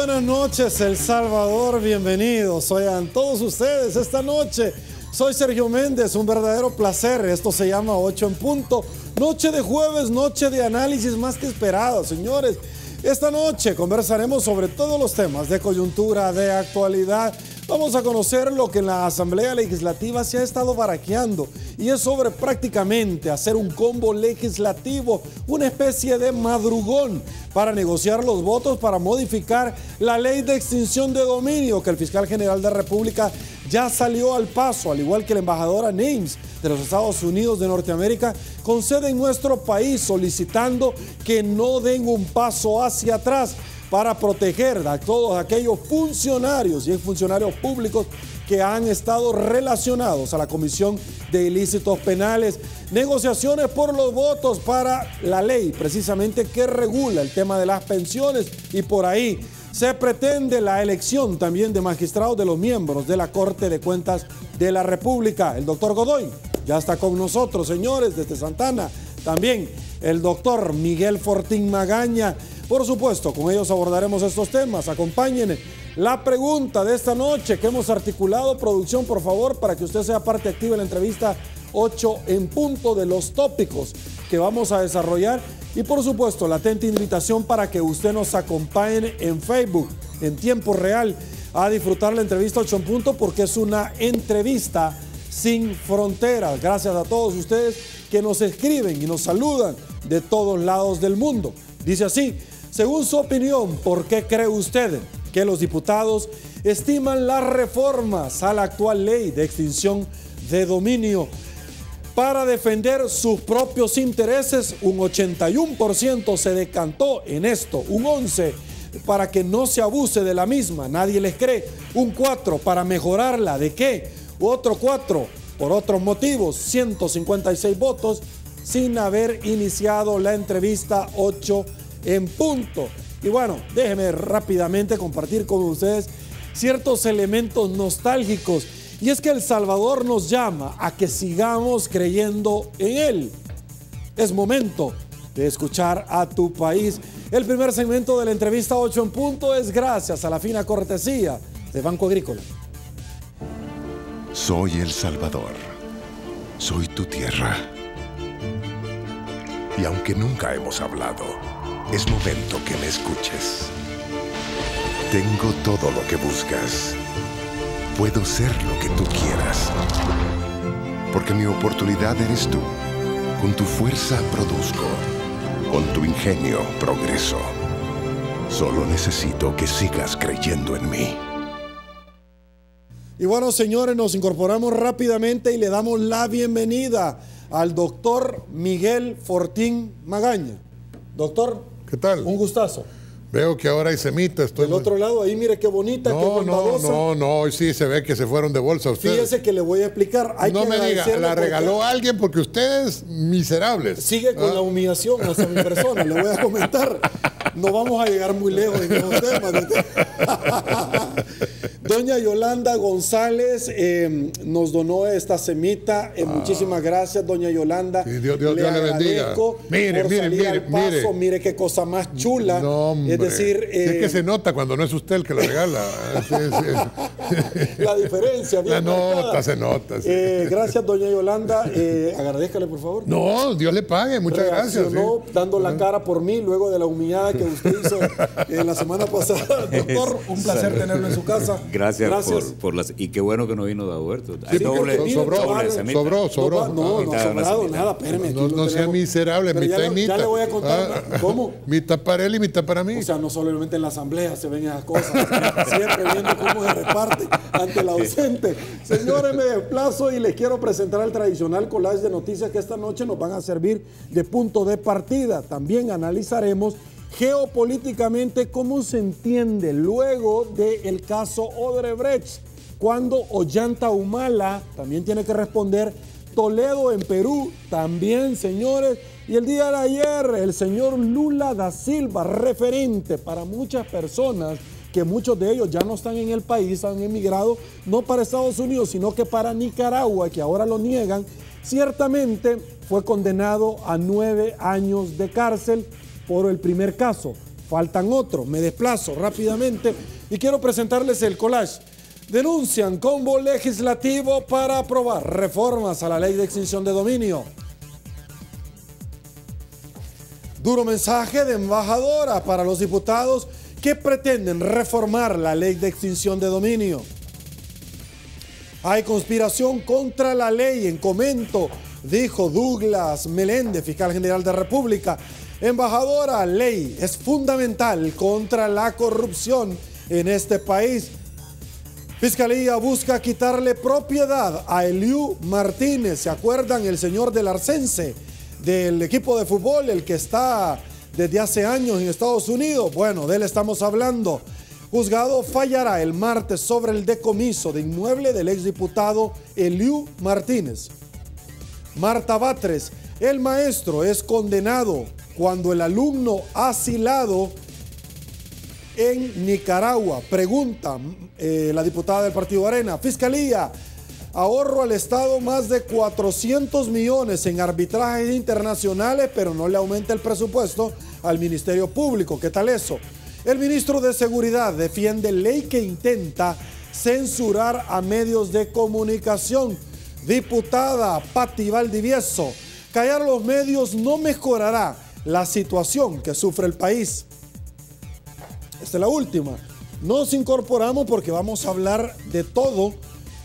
buenas noches, El Salvador, bienvenidos. Oigan, todos ustedes esta noche. Soy Sergio Méndez, un verdadero placer. Esto se llama 8 en punto. Noche de jueves, noche de análisis más que esperada, señores. Esta noche conversaremos sobre todos los temas de coyuntura, de actualidad. Vamos a conocer lo que en la Asamblea Legislativa se ha estado baraqueando y es sobre prácticamente hacer un combo legislativo, una especie de madrugón para negociar los votos para modificar la ley de extinción de dominio que el fiscal general de la República ya salió al paso, al igual que la embajadora Nimes de los Estados Unidos de Norteamérica, con sede en nuestro país, solicitando que no den un paso hacia atrás para proteger a todos aquellos funcionarios y exfuncionarios públicos que han estado relacionados a la Comisión de Ilícitos Penales. Negociaciones por los votos para la ley, precisamente que regula el tema de las pensiones, y por ahí se pretende la elección también de magistrados de los miembros de la Corte de Cuentas de la República. El doctor Godoy ya está con nosotros, señores, desde Santana. También el doctor Miguel Fortín Magaña. Por supuesto, con ellos abordaremos estos temas. Acompáñenme. La pregunta de esta noche que hemos articulado, producción, por favor, para que usted sea parte activa en la entrevista 8 en punto, de los tópicos que vamos a desarrollar. Y por supuesto, la atenta invitación para que usted nos acompañe en Facebook en tiempo real a disfrutar la entrevista 8 en punto, porque es una entrevista sin fronteras. Gracias a todos ustedes que nos escriben y nos saludan de todos lados del mundo. Dice así: según su opinión, ¿por qué cree usted que los diputados estiman las reformas a la actual ley de extinción de dominio para defender sus propios intereses? Un 81% se decantó en esto, un 11% para que no se abuse de la misma, nadie les cree, un 4% para mejorarla. ¿De qué? Otro 4% por otros motivos, 156 votos sin haber iniciado la entrevista 8 en punto. Y bueno, déjenme rápidamente compartir con ustedes ciertos elementos nostálgicos. Y es que El Salvador nos llama a que sigamos creyendo en él. Es momento de escuchar a tu país. El primer segmento de la entrevista 8 en punto es gracias a la fina cortesía de Banco Agrícola. Soy El Salvador. Soy tu tierra. Y aunque nunca hemos hablado, es momento que me escuches. Tengo todo lo que buscas. Puedo ser lo que tú quieras. Porque mi oportunidad eres tú. Con tu fuerza produzco. Con tu ingenio progreso. Solo necesito que sigas creyendo en mí. Y bueno, señores, nos incorporamos rápidamente y le damos la bienvenida al doctor Miguel Fortín Magaña. Doctor, ¿qué tal? Un gustazo. Veo que ahora hay semitas. Del otro lado, ahí mire qué bonita, qué bondadosa. No, hoy sí se ve que se fueron de bolsa ustedes. Fíjese que le voy a explicar. No me diga, la regaló alguien porque ustedes miserables. Sigue con la humillación hacia mi persona, le voy a comentar. No vamos a llegar muy lejos en esos temas. Doña Yolanda González nos donó esta semita. Muchísimas gracias, doña Yolanda. Sí, Dios le bendiga. Mire qué cosa más chula. No, hombre. Es decir, es que se nota cuando no es usted el que la regala. La diferencia. La nota, se nota. Sí. Gracias, doña Yolanda. Agradezcale, por favor. No, Dios le pague. Muchas gracias. Sí. Dando la cara por mí luego de la humillada que usted hizo la semana pasada. Doctor, un placer tenerlo en su casa. Gracias. Por las... Y qué bueno que no vino Dagoberto. Sí, sobró. No sobrado nada, espérame. No sea miserable, mitad y mitad. Ya le voy a contar cómo. Mitad para él y mitad para mí. O sea, no solamente en la asamblea se ven esas cosas, siempre viendo cómo se reparte ante el ausente. Señores, me desplazo y les quiero presentar el tradicional collage de noticias que esta noche nos van a servir de punto de partida. También analizaremos geopolíticamente cómo se entiende luego del caso Odebrecht, cuando Ollanta Humala también tiene que responder, Toledo en Perú también, señores, y el día de ayer el señor Lula da Silva, referente para muchas personas, que muchos de ellos ya no están en el país, han emigrado no para Estados Unidos, sino que para Nicaragua, que ahora lo niegan, ciertamente fue condenado a 9 años de cárcel por el primer caso. faltan otros. Me desplazo rápidamente y quiero presentarles el collage. Denuncian combo legislativo para aprobar reformas a la ley de extinción de dominio. Duro mensaje de embajadora para los diputados que pretenden reformar la ley de extinción de dominio. Hay conspiración contra la ley en Comento, dijo Douglas Meléndez, fiscal general de República. Embajadora, ley es fundamental contra la corrupción en este país. Fiscalía busca quitarle propiedad a Eliu Martínez. ¿Se acuerdan? El señor del Arcense, del equipo de fútbol, el que está desde hace años en Estados Unidos. Bueno, de él estamos hablando. Juzgado fallará el martes sobre el decomiso de inmueble del exdiputado Eliu Martínez. Marta Batres, el maestro es condenado cuando el alumno asilado en Nicaragua. Pregunta la diputada del Partido Arena. Fiscalía, ahorro al Estado más de 400 millones en arbitrajes internacionales, pero no le aumenta el presupuesto al Ministerio Público. ¿Qué tal eso? El ministro de Seguridad defiende ley que intenta censurar a medios de comunicación. Diputada Patti Valdivieso, callar a los medios no mejorará la situación que sufre el país. Esta es la última. Nos incorporamos porque vamos a hablar de todo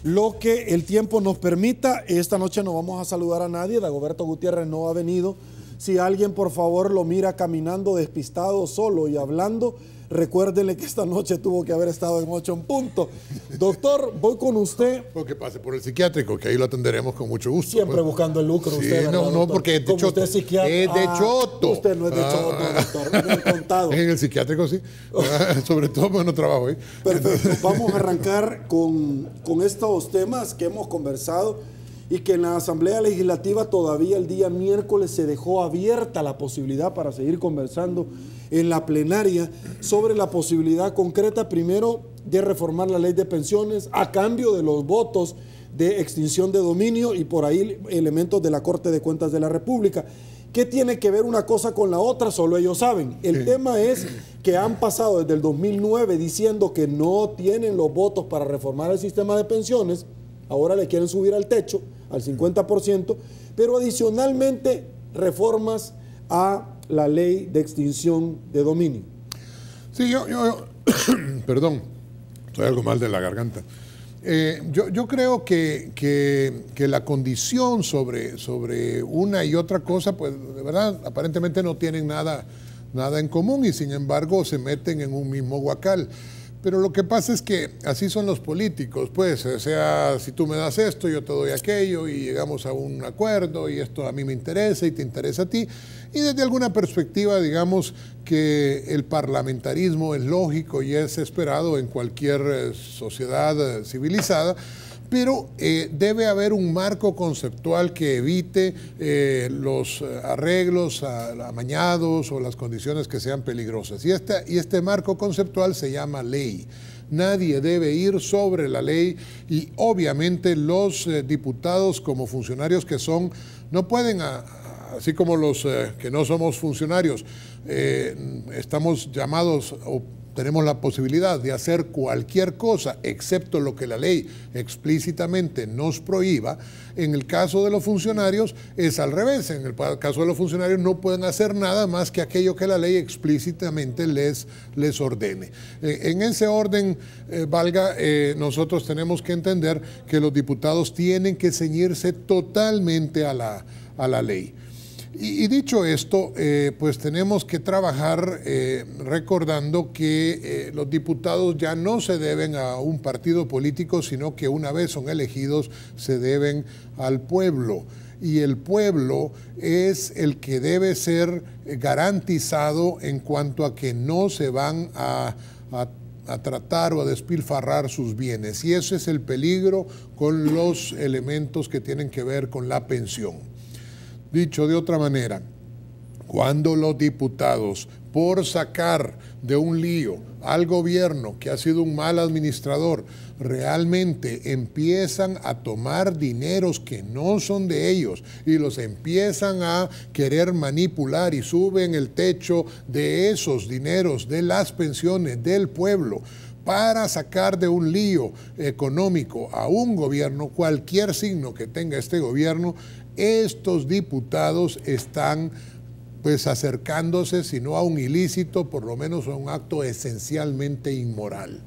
lo que el tiempo nos permita. Esta noche no vamos a saludar a nadie. Dagoberto Gutiérrez no ha venido. Si alguien por favor lo mira caminando despistado, solo y hablando, recuérdenle que esta noche tuvo que haber estado en 8 en punto. Doctor, voy con usted. Porque pase por el psiquiátrico, que ahí lo atenderemos con mucho gusto. Siempre buscando el lucro, sí, usted. ¿Verdad, no, doctor? porque es de Choto. Usted es psiquiatra. Es de Choto. Usted no es de Choto, doctor. Me han contado. En el psiquiátrico sí. Sobre todo cuando trabajo ahí. Perfecto. Vamos a arrancar con estos temas que hemos conversado y que en la Asamblea Legislativa todavía el día miércoles se dejó abierta la posibilidad para seguir conversando en la plenaria sobre la posibilidad concreta, primero, de reformar la ley de pensiones a cambio de los votos de extinción de dominio y por ahí elementos de la Corte de Cuentas de la República. ¿Qué tiene que ver una cosa con la otra? Solo ellos saben. El tema es que han pasado desde el 2009 diciendo que no tienen los votos para reformar el sistema de pensiones. Ahora le quieren subir al techo, al 50%, pero adicionalmente reformas a la ley de extinción de dominio. Sí, yo perdón, estoy algo mal de la garganta. Yo creo que la condición sobre una y otra cosa, pues de verdad, aparentemente no tienen nada en común y sin embargo se meten en un mismo huacal. Pero lo que pasa es que así son los políticos, pues, o sea, si tú me das esto, yo te doy aquello y llegamos a un acuerdo y esto a mí me interesa y te interesa a ti. Y desde alguna perspectiva, digamos que el parlamentarismo es lógico y es esperado en cualquier sociedad civilizada, pero debe haber un marco conceptual que evite los arreglos amañados o las condiciones que sean peligrosas. Y este marco conceptual se llama ley. Nadie debe ir sobre la ley y obviamente los diputados como funcionarios que son, no pueden, así como los que no somos funcionarios, estamos llamados o tenemos la posibilidad de hacer cualquier cosa, excepto lo que la ley explícitamente nos prohíba. En el caso de los funcionarios es al revés. En el caso de los funcionarios no pueden hacer nada más que aquello que la ley explícitamente les ordene. En ese orden, nosotros tenemos que entender que los diputados tienen que ceñirse totalmente a la ley. Y dicho esto, pues tenemos que trabajar recordando que los diputados ya no se deben a un partido político, sino que una vez son elegidos se deben al pueblo. Y el pueblo es el que debe ser garantizado en cuanto a que no se van a tratar o a despilfarrar sus bienes. Y ese es el peligro con los elementos que tienen que ver con la pensión. Dicho de otra manera, cuando los diputados por sacar de un lío al gobierno que ha sido un mal administrador, realmente empiezan a tomar dineros que no son de ellos y los empiezan a querer manipular y suben el techo de esos dineros, de las pensiones del pueblo, para sacar de un lío económico a un gobierno, cualquier signo que tenga este gobierno, estos diputados están pues acercándose, si no a un ilícito, por lo menos a un acto esencialmente inmoral.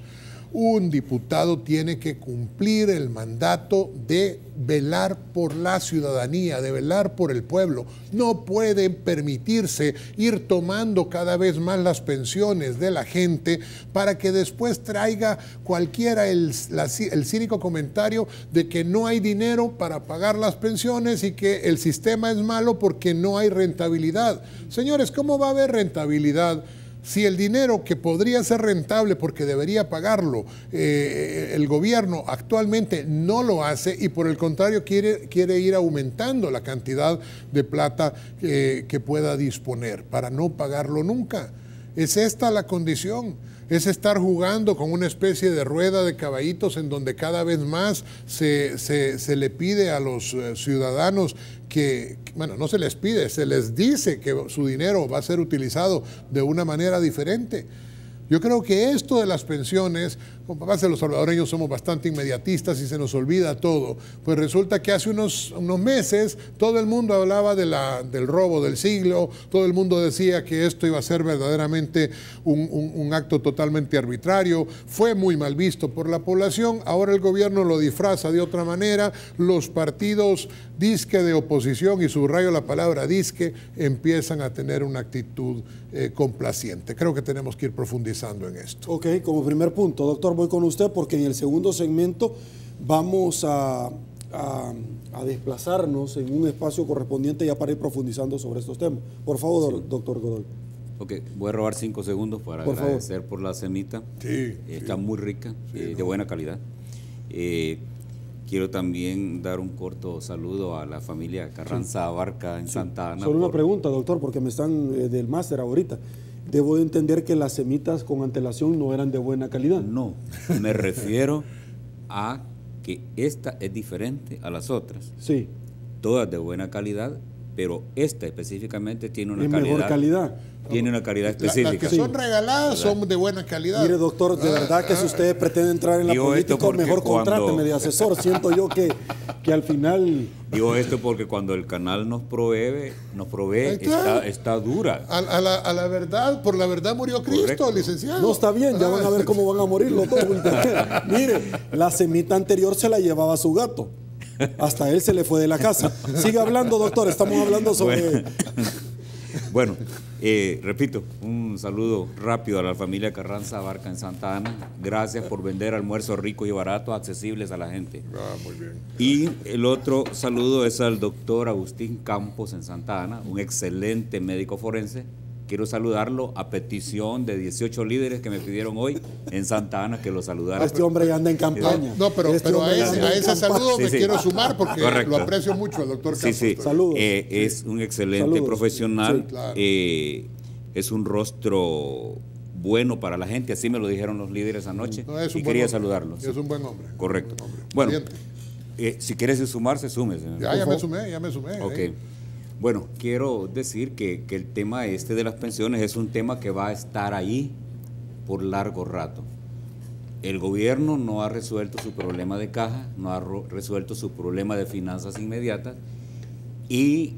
Un diputado tiene que cumplir el mandato de velar por la ciudadanía, de velar por el pueblo. No puede permitirse ir tomando cada vez más las pensiones de la gente para que después traiga cualquiera el cínico comentario de que no hay dinero para pagar las pensiones y que el sistema es malo porque no hay rentabilidad. Señores, ¿cómo va a haber rentabilidad si el dinero que podría ser rentable porque debería pagarlo el gobierno actualmente no lo hace y por el contrario quiere ir aumentando la cantidad de plata que pueda disponer para no pagarlo nunca? ¿Es esta la condición? Es estar jugando con una especie de rueda de caballitos en donde cada vez más se le pide a los ciudadanos que, bueno, no se les pide, se les dice que su dinero va a ser utilizado de una manera diferente. Yo creo que esto de las pensiones, como papás de los salvadoreños somos bastante inmediatistas y se nos olvida todo, pues resulta que hace unos meses todo el mundo hablaba del robo del siglo, todo el mundo decía que esto iba a ser verdaderamente un acto totalmente arbitrario, fue muy mal visto por la población, ahora el gobierno lo disfraza de otra manera, los partidos disque de oposición, y subrayo la palabra disque, empiezan a tener una actitud complaciente. Creo que tenemos que ir profundizando en esto. Ok, como primer punto, doctor, voy con usted porque en el segundo segmento vamos a desplazarnos en un espacio correspondiente ya para ir profundizando sobre estos temas. Por favor, sí. Doctor Godoy. Ok, voy a robar 5 segundos para agradecer por la cenita. Sí, está muy rica, de buena calidad. Quiero también dar un corto saludo a la familia Carranza Abarca en Santa Ana. Solo una pregunta, doctor, porque me están del máster ahorita. Debo de entender que las semitas con antelación no eran de buena calidad. No, me refiero a que esta es diferente a las otras. Sí. Todas de buena calidad, pero esta específicamente tiene una calidad. Mejor calidad. Tiene una calidad específica. Las que son regaladas son de buena calidad. Mire, doctor, de verdad que si usted pretende entrar en la política, mejor contráteme de asesor. Siento yo que al final... Digo esto porque cuando el canal nos provee, está dura. A la verdad, por la verdad murió Cristo. Correcto. Licenciado. No, está bien, ya van a ver cómo van a morir los dos. Mire, la semita anterior se la llevaba su gato. Hasta él se le fue de la casa. Siga hablando, doctor, estamos hablando sobre... Bueno, repito, un saludo rápido a la familia Carranza Abarca en Santa Ana. Gracias por vender almuerzos ricos y baratos, accesibles a la gente. Muy bien. Y el otro saludo es al doctor Agustín Campos en Santa Ana, un excelente médico forense. Quiero saludarlo a petición de 18 líderes que me pidieron hoy en Santa Ana que lo saludara. Este hombre ya anda en campaña. No, pero a ese saludo me quiero sumar porque correcto. Lo aprecio mucho al doctor Campos. Sí. Saludos. Es un excelente profesional. Sí, claro. Es un rostro bueno para la gente, así me lo dijeron los líderes anoche. No, y quería saludarlos. Es un buen hombre. Correcto. Un buen hombre. Bueno, si quieres sumarse, súmese. Ya me sumé. Ok. Bueno, quiero decir que el tema de las pensiones es un tema que va a estar ahí por largo rato. El gobierno no ha resuelto su problema de caja, no ha resuelto su problema de finanzas inmediatas y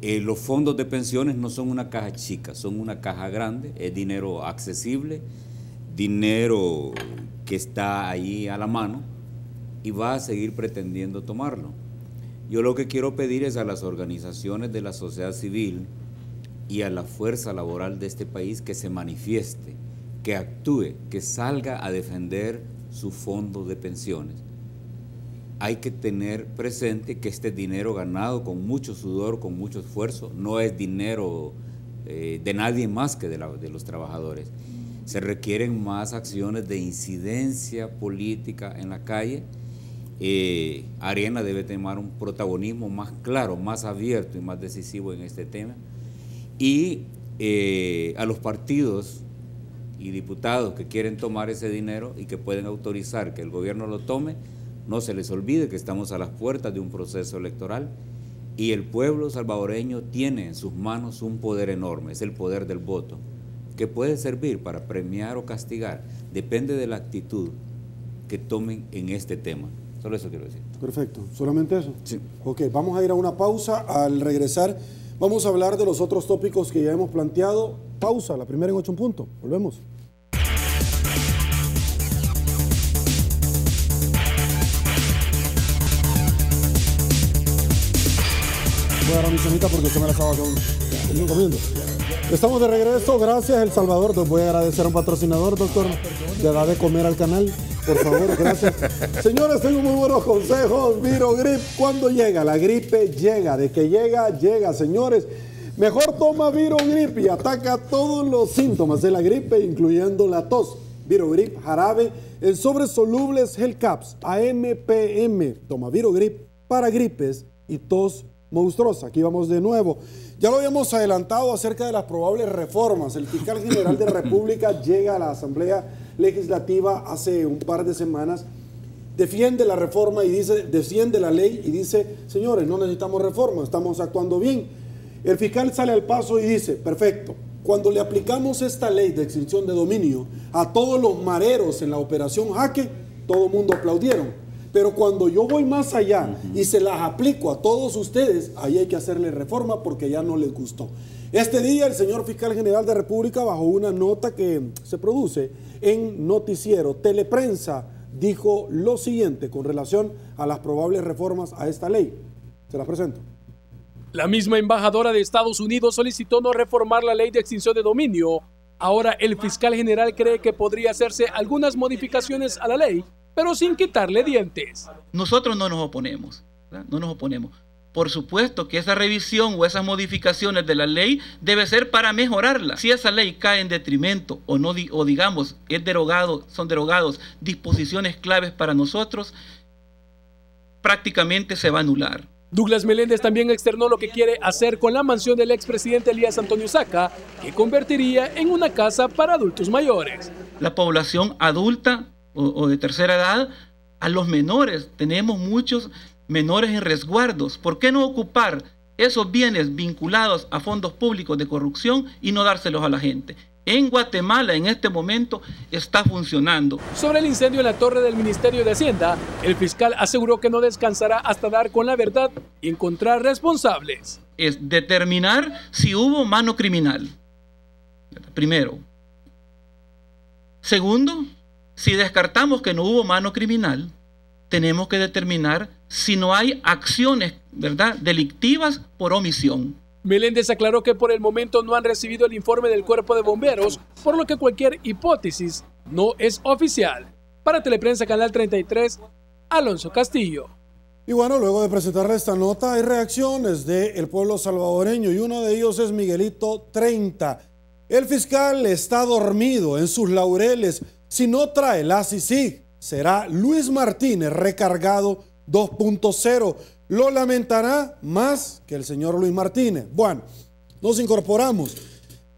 los fondos de pensiones no son una caja chica, son una caja grande, es dinero accesible, dinero que está ahí a la mano y va a seguir pretendiendo tomarlo. Yo lo que quiero pedir es a las organizaciones de la sociedad civil y a la fuerza laboral de este país que se manifieste, que actúe, que salga a defender su fondo de pensiones. Hay que tener presente que este dinero ganado con mucho sudor, con mucho esfuerzo, no es dinero de nadie más que de los trabajadores. Se requieren más acciones de incidencia política en la calle. Arena debe tomar un protagonismo más claro, más abierto y más decisivo en este tema. Y a los partidos y diputados que quieren tomar ese dinero y que pueden autorizar que el gobierno lo tome, no se les olvide que estamos a las puertas de un proceso electoral y el pueblo salvadoreño tiene en sus manos un poder enorme, es el poder del voto, que puede servir para premiar o castigar, depende de la actitud que tomen en este tema. Solo eso quiero decir. Perfecto, ¿solamente eso? Sí. Ok, vamos a ir a una pausa. Al regresar vamos a hablar de los otros tópicos que ya hemos planteado. Pausa, la primera en 8 en punto. Volvemos. Voy a dar mi cenita porque usted me la estaba comiendo. Estamos de regreso, gracias El Salvador. Te voy a agradecer a un patrocinador, doctor. Le da de comer al canal, por favor, gracias. Señores, tengo muy buenos consejos. Virogrip, ¿cuándo llega? La gripe llega, de que llega, llega, señores. Mejor toma Virogrip y ataca todos los síntomas de la gripe, incluyendo la tos. Virogrip, jarabe, en sobres solubles Hellcaps, AMPM. Toma Virogrip para gripes y tos monstruosa. Aquí vamos de nuevo. Ya lo habíamos adelantado acerca de las probables reformas. El fiscal general de República llega a la Asamblea Legislativa hace un par de semanas, defiende la reforma y dice, defiende la ley y dice, señores, no necesitamos reforma, estamos actuando bien. El fiscal sale al paso y dice, perfecto, cuando le aplicamos esta ley de extinción de dominio a todos los mareros en la operación Jaque, todo el mundo aplaudieron. Pero cuando yo voy más allá y se las aplico a todos ustedes, ahí hay que hacerle reforma porque ya no les gustó. Este día el señor fiscal general de República, bajo una nota que se produce en noticiero Teleprensa, dijo lo siguiente con relación a las probables reformas a esta ley. Se las presento. La misma embajadora de Estados Unidos solicitó no reformar la ley de extinción de dominio. Ahora el fiscal general cree que podría hacerse algunas modificaciones a la ley, pero sin quitarle dientes. Nosotros no nos oponemos, ¿verdad? No nos oponemos. Por supuesto que esa revisión o esas modificaciones de la ley debe ser para mejorarla. Si esa ley cae en detrimento o no, o digamos son derogados disposiciones claves para nosotros, prácticamente se va a anular. Douglas Meléndez también externó lo que quiere hacer con la mansión del expresidente Elías Antonio Saca, que convertiría en una casa para adultos mayores. La población adulta o de tercera edad, a los menores, tenemos muchos menores en resguardos. ¿Por qué no ocupar esos bienes vinculados a fondos públicos de corrupción y no dárselos a la gente? En Guatemala en este momento está funcionando. Sobre el incendio en la torre del Ministerio de Hacienda, el fiscal aseguró que no descansará hasta dar con la verdad y encontrar responsables. Es determinar si hubo mano criminal. Primero. Segundo, si descartamos que no hubo mano criminal, tenemos que determinar si no hay acciones, ¿verdad?, delictivas por omisión. Meléndez aclaró que por el momento no han recibido el informe del Cuerpo de Bomberos, por lo que cualquier hipótesis no es oficial. Para Teleprensa Canal 33, Alonso Castillo. Y bueno, luego de presentarle esta nota, hay reacciones del pueblo salvadoreño y uno de ellos es Miguelito 30. El fiscal está dormido en sus laureles. Si no trae la CICIG, será Luis Martínez recargado 2.0. Lo lamentará más que el señor Luis Martínez. Bueno, nos incorporamos.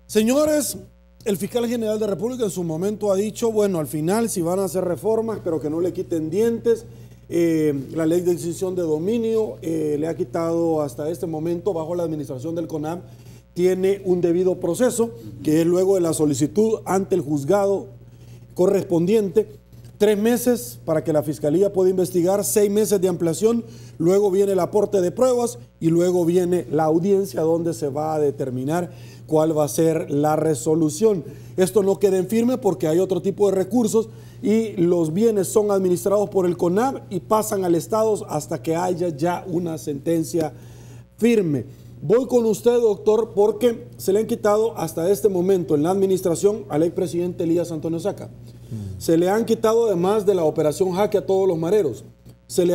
Señores, el fiscal general de República en su momento ha dicho, bueno, al final si van a hacer reformas, pero que no le quiten dientes. La ley de extinción de dominio le ha quitado hasta este momento, bajo la administración del CONAB, tiene un debido proceso, que es luego de la solicitud ante el juzgado correspondiente, 3 meses para que la fiscalía pueda investigar, 6 meses de ampliación, luego viene el aporte de pruebas y luego viene la audiencia donde se va a determinar cuál va a ser la resolución. Esto no queda en firme porque hay otro tipo de recursos y los bienes son administrados por el CONAB y pasan al Estado hasta que haya ya una sentencia firme. Voy con usted, doctor, porque se le han quitado hasta este momento en la administración al expresidente Elías Antonio Saca. Se le han quitado además de la operación Jaque a todos los mareros. Se le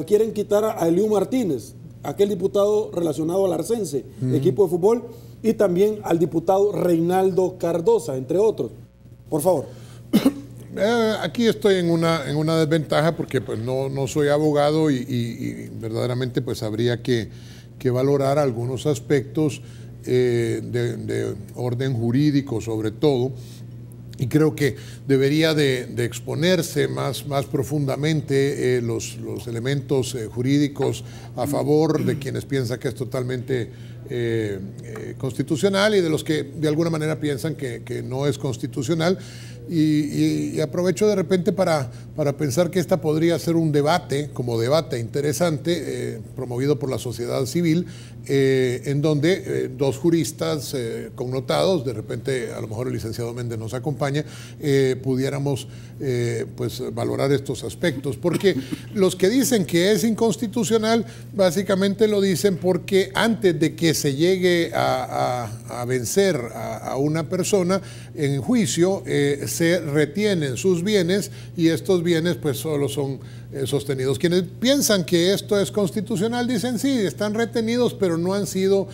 quieren quitar a Eliú Martínez, aquel diputado relacionado al Arcense, equipo de fútbol, y también al diputado Reinaldo Cardosa, entre otros. Por favor. Aquí estoy en una desventaja porque pues, no soy abogado y verdaderamente pues habría que valorar algunos aspectos de orden jurídico sobre todo, y creo que debería de exponerse más profundamente los elementos jurídicos a favor de quienes piensan que es totalmente constitucional y de los que de alguna manera piensan que no es constitucional. Y aprovecho de repente para pensar que esta podría ser un debate, como debate interesante, promovido por la sociedad civil, en donde dos juristas connotados, de repente a lo mejor el licenciado Méndez nos acompaña, pudiéramos pues valorar estos aspectos, porque los que dicen que es inconstitucional básicamente lo dicen porque antes de que se llegue a vencer a una persona en juicio, se retienen sus bienes y estos bienes pues solo son sostenidos. Quienes piensan que esto es constitucional dicen sí, están retenidos pero no han sido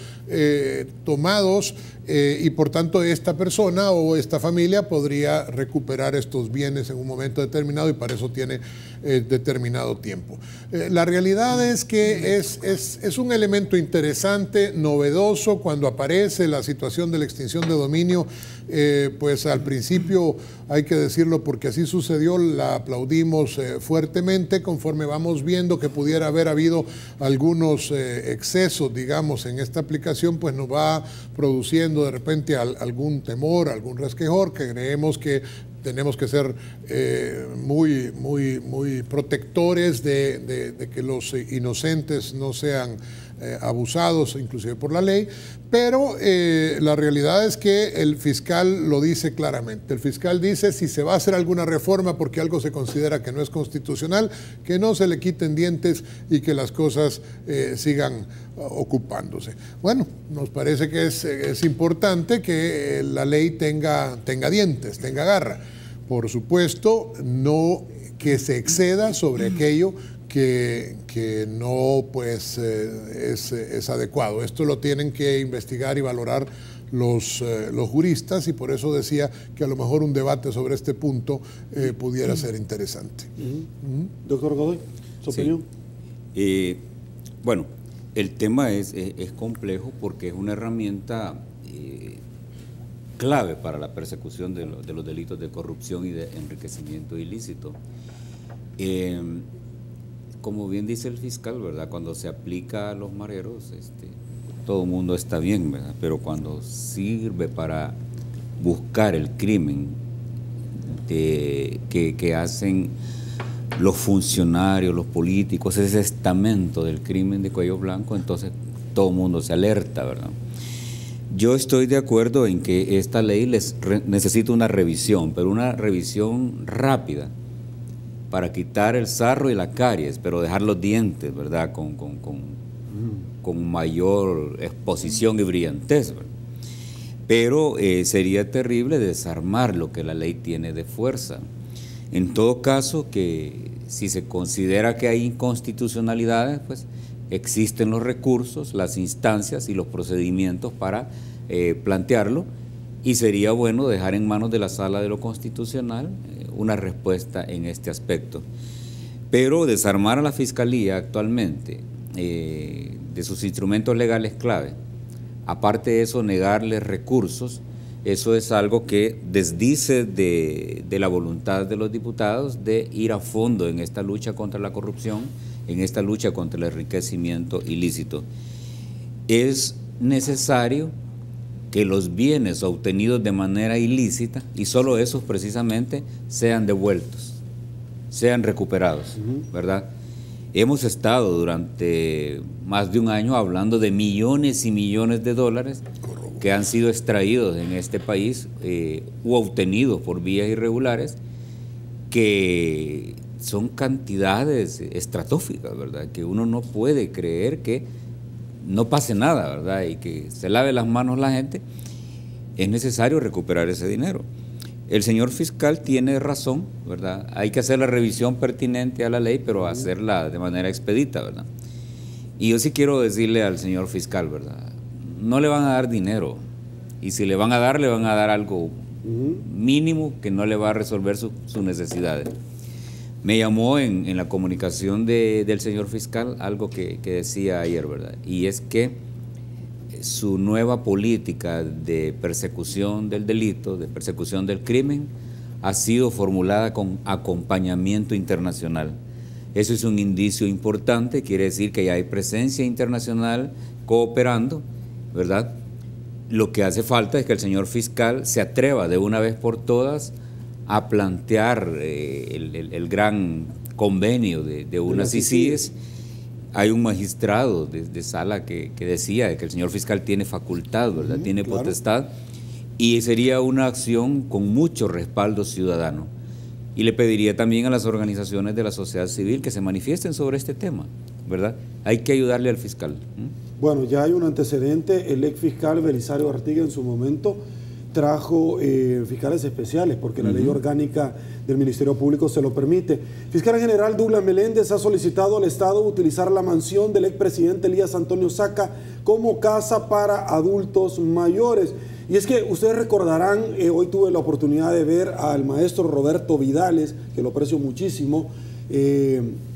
tomados y por tanto esta persona o esta familia podría recuperar estos bienes en un momento determinado y para eso tiene determinado tiempo. La realidad es que es un elemento interesante, novedoso, cuando aparece la situación de la extinción de dominio, pues al principio hay que decirlo porque así sucedió, la aplaudimos fuertemente. Conforme vamos viendo que pudiera haber habido algunos excesos, digamos, en esta aplicación, pues nos va produciendo de repente algún temor, algún resquejor, que creemos que tenemos que ser muy protectores de que los inocentes no sean abusados inclusive por la ley, pero la realidad es que el fiscal lo dice claramente. El fiscal dice si se va a hacer alguna reforma porque algo se considera que no es constitucional, que no se le quiten dientes y que las cosas sigan ocupándose. Bueno, nos parece que es importante que la ley tenga dientes, tenga garra. Por supuesto, no que se exceda sobre aquello que no pues, es adecuado. Esto lo tienen que investigar y valorar los juristas y por eso decía que a lo mejor un debate sobre este punto pudiera ser interesante. Doctor Godoy, ¿su opinión? Bueno, el tema es complejo porque es una herramienta clave para la persecución de los delitos de corrupción y de enriquecimiento ilícito. Como bien dice el fiscal, ¿verdad? Cuando se aplica a los mareros, todo el mundo está bien, ¿verdad? Pero cuando sirve para buscar el crimen que hacen los funcionarios, los políticos, ese estamento del crimen de cuello blanco, entonces todo el mundo se alerta, ¿verdad? Yo estoy de acuerdo en que esta ley necesita una revisión, pero una revisión rápida para quitar el sarro y la caries, pero dejar los dientes, ¿verdad? Con mayor exposición y brillantez, ¿verdad? Pero sería terrible desarmar lo que la ley tiene de fuerza. En todo caso, que si se considera que hay inconstitucionalidades, pues existen los recursos, las instancias y los procedimientos para plantearlo, y sería bueno dejar en manos de la Sala de lo Constitucional una respuesta en este aspecto. Pero desarmar a la Fiscalía actualmente de sus instrumentos legales clave, aparte de eso negarles recursos, eso es algo que desdice de la voluntad de los diputados de ir a fondo en esta lucha contra la corrupción, en esta lucha contra el enriquecimiento ilícito. Es necesario que los bienes obtenidos de manera ilícita, y solo esos precisamente, sean devueltos, sean recuperados, ¿verdad? Hemos estado durante más de un año hablando de millones y millones de dólares que han sido extraídos en este país u obtenidos por vías irregulares, que son cantidades estratosféricas, ¿verdad? Que uno no puede creer que no pase nada, ¿verdad? Y que se lave las manos la gente. Es necesario recuperar ese dinero. El señor fiscal tiene razón, ¿verdad? Hay que hacer la revisión pertinente a la ley, pero hacerla de manera expedita, ¿verdad? Y yo sí quiero decirle al señor fiscal, ¿verdad? No le van a dar dinero, y si le van a dar algo mínimo que no le va a resolver sus necesidades. Me llamó en la comunicación del señor fiscal algo que decía ayer, ¿verdad? Y es que su nueva política de persecución del delito, de persecución del crimen, ha sido formulada con acompañamiento internacional. Eso es un indicio importante, quiere decir que ya hay presencia internacional cooperando, ¿verdad? Lo que hace falta es que el señor fiscal se atreva de una vez por todas a plantear el gran convenio de unas CICIES. Hay un magistrado de sala que decía que el señor fiscal tiene facultad, ¿verdad? Tiene claro. potestad, y sería una acción con mucho respaldo ciudadano. Y le pediría también a las organizaciones de la sociedad civil que se manifiesten sobre este tema, ¿verdad? Hay que ayudarle al fiscal. Bueno, ya hay un antecedente. El ex fiscal Belisario Artiga en su momento trajo fiscales especiales porque la ley orgánica del Ministerio Público se lo permite. Fiscal General Douglas Meléndez ha solicitado al Estado utilizar la mansión del expresidente Elías Antonio Saca como casa para adultos mayores. Y es que ustedes recordarán, hoy tuve la oportunidad de ver al maestro Roberto Vidales, que lo aprecio muchísimo,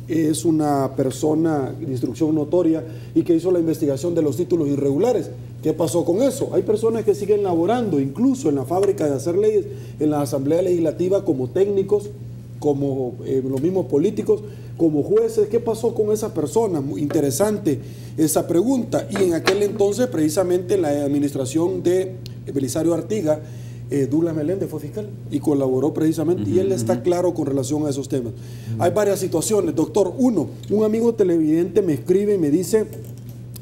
es una persona de instrucción notoria y que hizo la investigación de los títulos irregulares. ¿Qué pasó con eso? Hay personas que siguen laborando, incluso en la fábrica de hacer leyes, en la Asamblea Legislativa, como técnicos, como los mismos políticos, como jueces. ¿Qué pasó con esa persona? Muy interesante esa pregunta. Y en aquel entonces, precisamente, la administración de Belisario Artiga, Douglas Meléndez fue fiscal y colaboró precisamente, y él está claro con relación a esos temas. Hay varias situaciones, doctor. Uno, un amigo televidente me escribe y me dice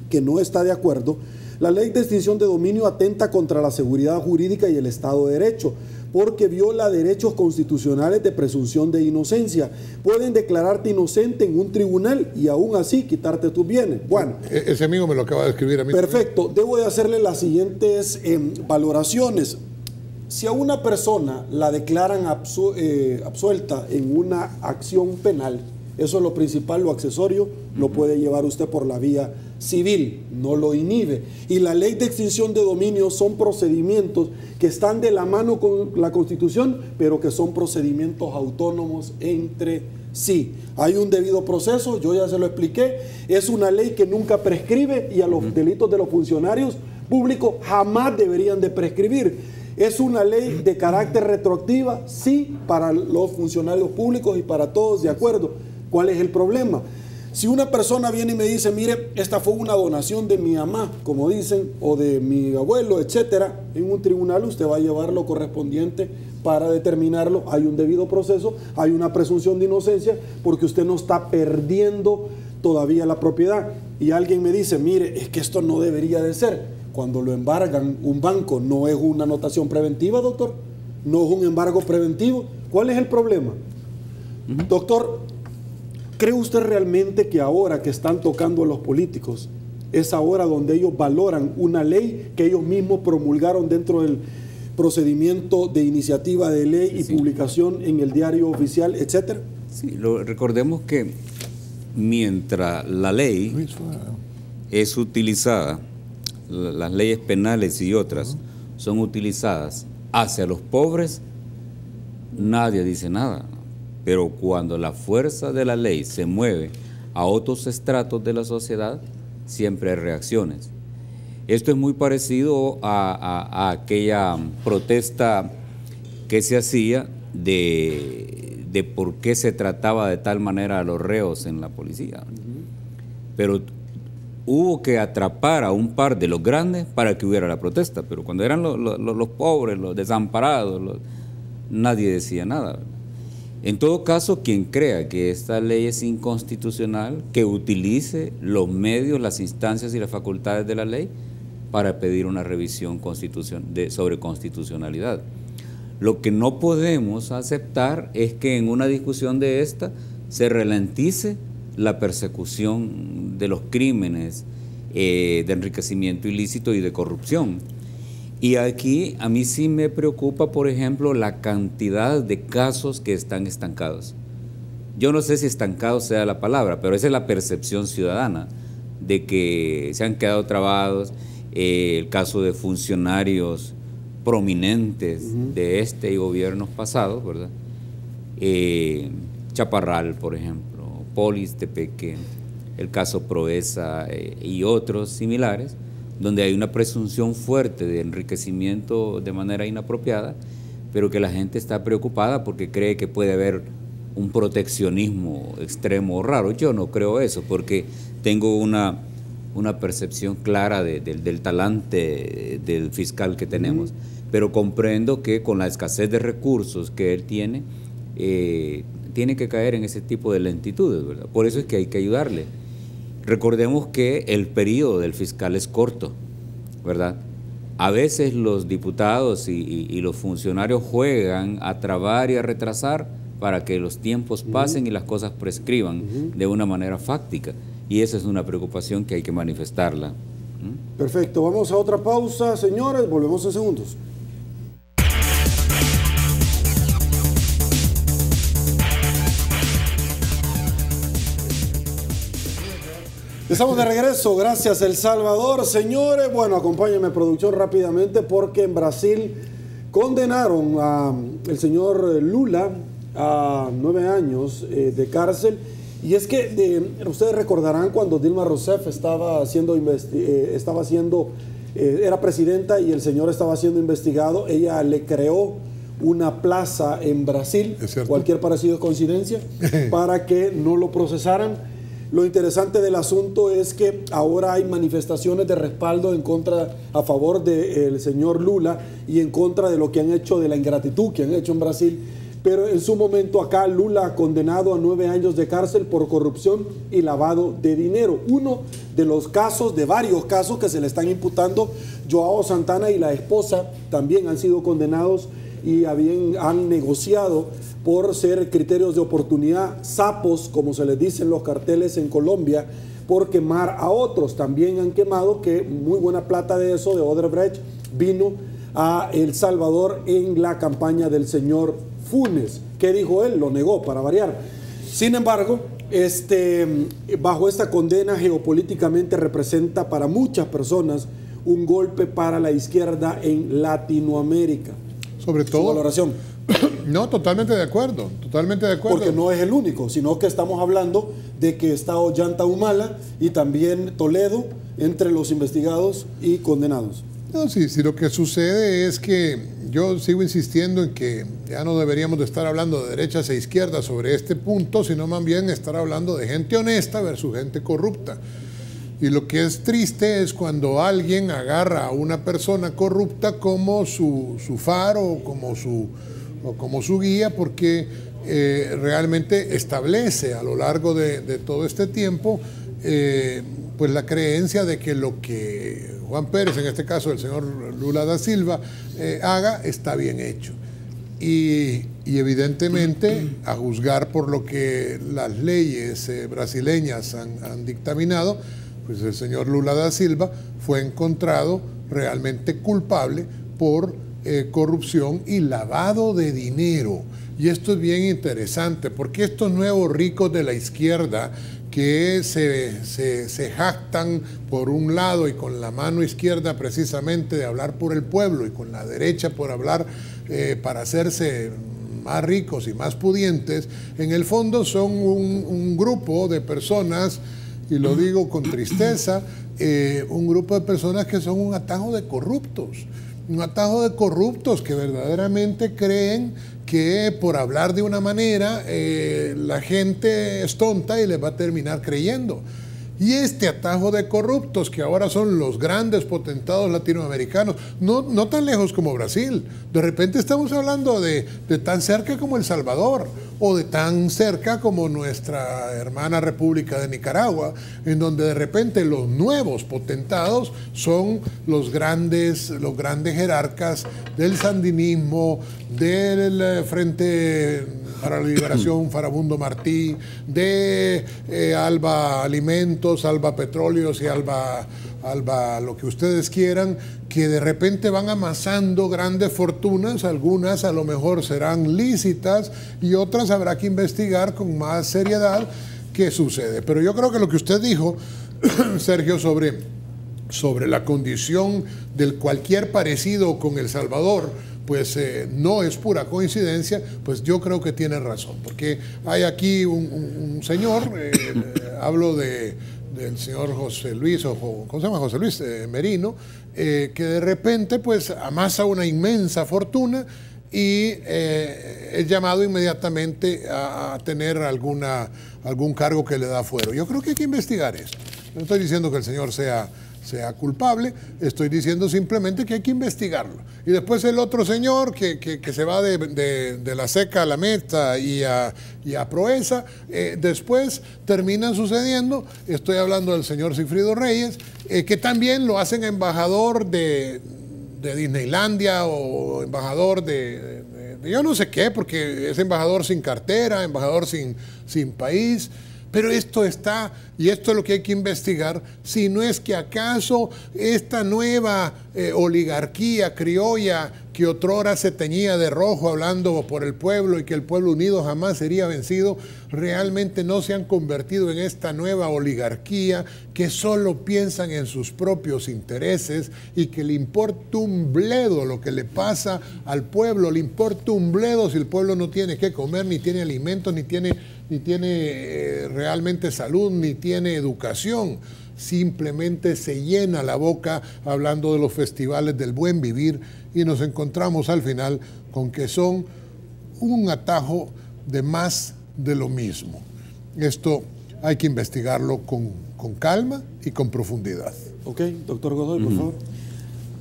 que no está de acuerdo. La ley de extinción de dominio atenta contra la seguridad jurídica y el Estado de Derecho, porque viola derechos constitucionales de presunción de inocencia. Pueden declararte inocente en un tribunal y aún así quitarte tus bienes. Bueno, ese amigo me lo acaba de escribir a mí. Perfecto. Debo de hacerle las siguientes valoraciones. Si a una persona la declaran absuelta en una acción penal, eso es lo principal, lo accesorio, lo puede llevar usted por la vía civil, no lo inhibe. Y la ley de extinción de dominio son procedimientos que están de la mano con la Constitución, pero que son procedimientos autónomos entre sí. Hay un debido proceso, yo ya se lo expliqué, es una ley que nunca prescribe y a los delitos de los funcionarios públicos jamás deberían de prescribir. Es una ley de carácter retroactiva, sí, para los funcionarios públicos y para todos, de acuerdo. ¿Cuál es el problema? Si una persona viene y me dice, mire, esta fue una donación de mi mamá, como dicen, o de mi abuelo, etcétera, en un tribunal usted va a llevar lo correspondiente para determinarlo. Hay un debido proceso, hay una presunción de inocencia, porque usted no está perdiendo todavía la propiedad. Y alguien me dice, mire, es que esto no debería de ser. Cuando lo embargan un banco, ¿no es una anotación preventiva, doctor? ¿No es un embargo preventivo? ¿Cuál es el problema? Doctor, ¿cree usted realmente que ahora que están tocando a los políticos, es ahora donde ellos valoran una ley que ellos mismos promulgaron dentro del procedimiento de iniciativa de ley y publicación en el diario oficial, etcétera? Sí, recordemos que mientras la ley es utilizada, las leyes penales y otras son utilizadas hacia los pobres, nadie dice nada. Pero cuando la fuerza de la ley se mueve a otros estratos de la sociedad, siempre hay reacciones. Esto es muy parecido a aquella protesta que se hacía de por qué se trataba de tal manera a los reos en la policía. Pero hubo que atrapar a un par de los grandes para que hubiera la protesta, pero cuando eran los pobres, los desamparados, nadie decía nada. En todo caso, quien crea que esta ley es inconstitucional, que utilice los medios, las instancias y las facultades de la ley para pedir una revisión sobre constitucionalidad. Lo que no podemos aceptar es que en una discusión de esta se ralentice la persecución de los crímenes de enriquecimiento ilícito y de corrupción. Y aquí a mí sí me preocupa, por ejemplo, la cantidad de casos que están estancados. Yo no sé si estancados sea la palabra, pero esa es la percepción ciudadana, de que se han quedado trabados. El caso de funcionarios prominentes de este y gobiernos pasados, ¿verdad? Chaparral, por ejemplo, Polis Tepeque, el caso Proeza y otros similares, donde hay una presunción fuerte de enriquecimiento de manera inapropiada, pero que la gente está preocupada porque cree que puede haber un proteccionismo extremo o raro. Yo no creo eso, porque tengo una percepción clara del talante del fiscal que tenemos, pero comprendo que con la escasez de recursos que él tiene que caer en ese tipo de lentitudes, ¿verdad? Por eso es que hay que ayudarle. Recordemos que el periodo del fiscal es corto, ¿verdad? A veces los diputados y los funcionarios juegan a trabar y a retrasar para que los tiempos pasen y las cosas prescriban de una manera fáctica. Y esa es una preocupación que hay que manifestarla. Perfecto, vamos a otra pausa, señores, volvemos en segundos. Estamos de regreso, gracias El Salvador, señores. Bueno, acompáñenme producción rápidamente porque en Brasil condenaron al señor Lula a 9 años de cárcel. Y es que ustedes recordarán cuando Dilma Rousseff era presidenta y el señor estaba siendo investigado, ella le creó una plaza en Brasil, cualquier parecido es coincidencia, para que no lo procesaran. Lo interesante del asunto es que ahora hay manifestaciones de respaldo a favor del señor Lula y en contra de lo que han hecho, de la ingratitud que han hecho en Brasil. Pero en su momento acá Lula condenado a 9 años de cárcel por corrupción y lavado de dinero. Uno de los casos, de varios casos que se le están imputando, Joao Santana y la esposa también han sido condenados y han negociado por ser criterios de oportunidad, sapos, como se les dice en los carteles en Colombia, por quemar a otros. También han quemado que muy buena plata de eso, de Odebrecht, vino a El Salvador en la campaña del señor Funes. ¿Qué dijo él? Lo negó, para variar. Sin embargo, bajo esta condena geopolíticamente representa para muchas personas un golpe para la izquierda en Latinoamérica. Sobre todo. Su valoración. No, totalmente de acuerdo, totalmente de acuerdo. Porque no es el único, sino que estamos hablando de que está Ollanta Humala y también Toledo entre los investigados y condenados. No, sí, lo que sucede es que yo sigo insistiendo en que ya no deberíamos de estar hablando de derechas e izquierdas sobre este punto, sino más bien estar hablando de gente honesta versus gente corrupta. Y lo que es triste es cuando alguien agarra a una persona corrupta como su faro o como su guía, porque realmente establece a lo largo de todo este tiempo pues la creencia de que lo que Juan Pérez, en este caso el señor Lula da Silva, haga está bien hecho. Y evidentemente, a juzgar por lo que las leyes brasileñas han dictaminado, pues el señor Lula da Silva fue encontrado realmente culpable por corrupción y lavado de dinero. Y esto es bien interesante, porque estos nuevos ricos de la izquierda que se jactan por un lado y con la mano izquierda precisamente de hablar por el pueblo y con la derecha por hablar para hacerse más ricos y más pudientes, en el fondo son un grupo de personas, y lo digo con tristeza, un grupo de personas que son un atajo de corruptos. Un atajo de corruptos que verdaderamente creen que por hablar de una manera la gente es tonta y les va a terminar creyendo. Y este atajo de corruptos que ahora son los grandes potentados latinoamericanos, no tan lejos como Brasil, de repente estamos hablando de tan cerca como El Salvador o de tan cerca como nuestra hermana República de Nicaragua, en donde de repente los nuevos potentados son los grandes jerarcas del sandinismo, del Frente para la Liberación Farabundo Martí, de Alba Alimentos, Alba Petróleos y Alba lo que ustedes quieran, que de repente van amasando grandes fortunas. Algunas a lo mejor serán lícitas y otras habrá que investigar con más seriedad qué sucede. Pero yo creo que lo que usted dijo, Sergio, sobre la condición del cualquier parecido con El Salvador, pues no es pura coincidencia, pues yo creo que tiene razón, porque hay aquí un señor, hablo de del señor José Luis, ¿cómo se llama? José Luis Merino, que de repente pues amasa una inmensa fortuna y es llamado inmediatamente a tener algún cargo que le da fuero. Yo creo que hay que investigar eso. No estoy diciendo que el señor sea culpable, estoy diciendo simplemente que hay que investigarlo. Y después el otro señor que se va de la seca a la meta y a Proeza, después terminan sucediendo, estoy hablando del señor Sigfrido Reyes, que también lo hacen embajador de Disneylandia o embajador de yo no sé qué, porque es embajador sin cartera, embajador sin país. Pero esto está, y esto es lo que hay que investigar, si no es que acaso esta nueva oligarquía criolla que otrora se teñía de rojo hablando por el pueblo y que el pueblo unido jamás sería vencido, realmente no se han convertido en esta nueva oligarquía que solo piensan en sus propios intereses y que le importa un bledo lo que le pasa al pueblo, le importa un bledo si el pueblo no tiene qué comer, ni tiene alimentos, ni tiene realmente salud, ni tiene educación. Simplemente se llena la boca hablando de los festivales del buen vivir y nos encontramos al final con que son un atajo de más de lo mismo. Esto hay que investigarlo con calma y con profundidad. Ok, doctor Godoy, por favor.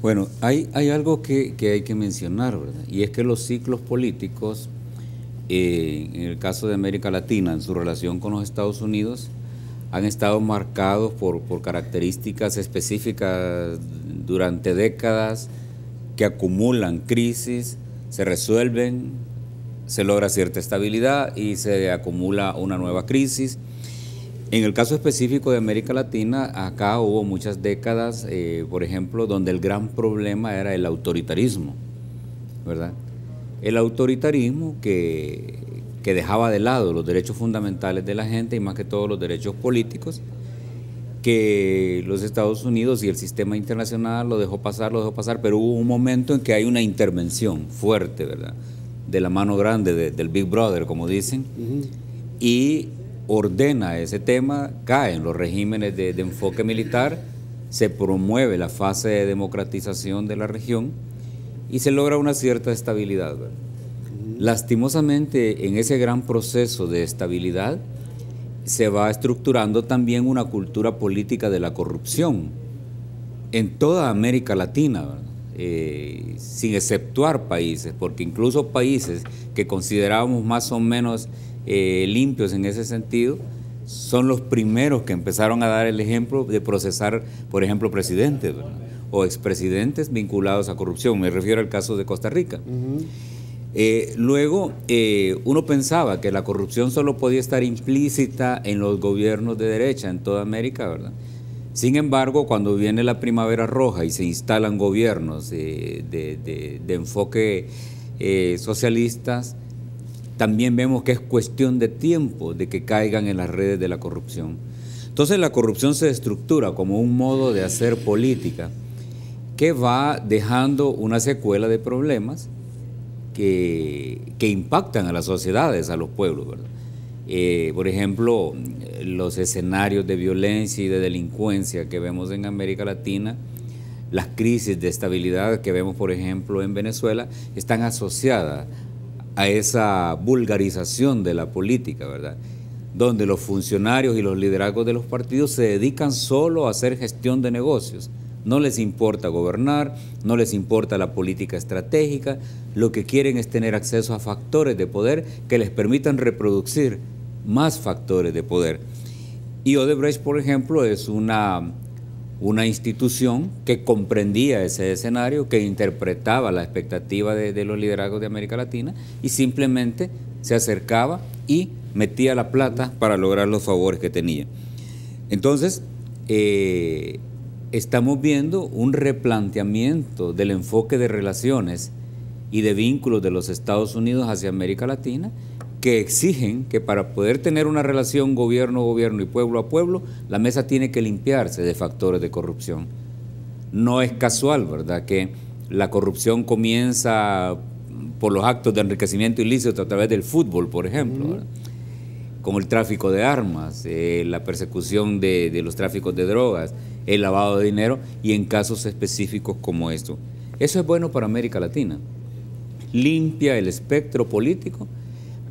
Bueno, hay algo que hay que mencionar, ¿verdad? Y es que los ciclos políticos, en el caso de América Latina, en su relación con los Estados Unidos, han estado marcados por características específicas durante décadas que acumulan crisis, se resuelven, se logra cierta estabilidad y se acumula una nueva crisis. En el caso específico de América Latina, acá hubo muchas décadas, por ejemplo, donde el gran problema era el autoritarismo, ¿verdad? El autoritarismo que dejaba de lado los derechos fundamentales de la gente y más que todo los derechos políticos, que los Estados Unidos y el sistema internacional lo dejó pasar, pero hubo un momento en que hay una intervención fuerte, ¿verdad? De la mano grande del Big Brother, como dicen, y ordena ese tema, caen los regímenes de enfoque militar, se promueve la fase de democratización de la región y se logra una cierta estabilidad, ¿verdad? Lastimosamente, en ese gran proceso de estabilidad se va estructurando también una cultura política de la corrupción en toda América Latina, ¿verdad? Sin exceptuar países, porque incluso países que considerábamos más o menos limpios en ese sentido, son los primeros que empezaron a dar el ejemplo de procesar, por ejemplo, presidentes, ¿verdad? O expresidentes vinculados a corrupción. Me refiero al caso de Costa Rica. Luego, uno pensaba que la corrupción solo podía estar implícita en los gobiernos de derecha en toda América, ¿verdad? Sin embargo, cuando viene la Primavera Roja y se instalan gobiernos de enfoque socialistas, también vemos que es cuestión de tiempo de que caigan en las redes de la corrupción. Entonces la corrupción se estructura como un modo de hacer política que va dejando una secuela de problemas que impactan a las sociedades, a los pueblos, ¿verdad? Por ejemplo, los escenarios de violencia y de delincuencia que vemos en América Latina, las crisis de estabilidad que vemos, por ejemplo, en Venezuela, están asociadas a esa vulgarización de la política, ¿verdad? Donde los funcionarios y los liderazgos de los partidos se dedican solo a hacer gestión de negocios. No les importa gobernar, no les importa la política estratégica, lo que quieren es tener acceso a factores de poder que les permitan reproducir más factores de poder. Y Odebrecht, por ejemplo, es una institución que comprendía ese escenario, que interpretaba la expectativa de los liderazgos de América Latina y simplemente se acercaba y metía la plata para lograr los favores que tenía. Entonces, estamos viendo un replanteamiento del enfoque de relaciones y de vínculos de los Estados Unidos hacia América Latina, que exigen que para poder tener una relación gobierno-gobierno y pueblo a pueblo, la mesa tiene que limpiarse de factores de corrupción. No es casual, ¿verdad?, que la corrupción comienza por los actos de enriquecimiento ilícito a través del fútbol, por ejemplo, ¿verdad? como el tráfico de armas, la persecución de los tráficos de drogas, el lavado de dinero y en casos específicos como esto. Eso es bueno para América Latina. Limpia el espectro político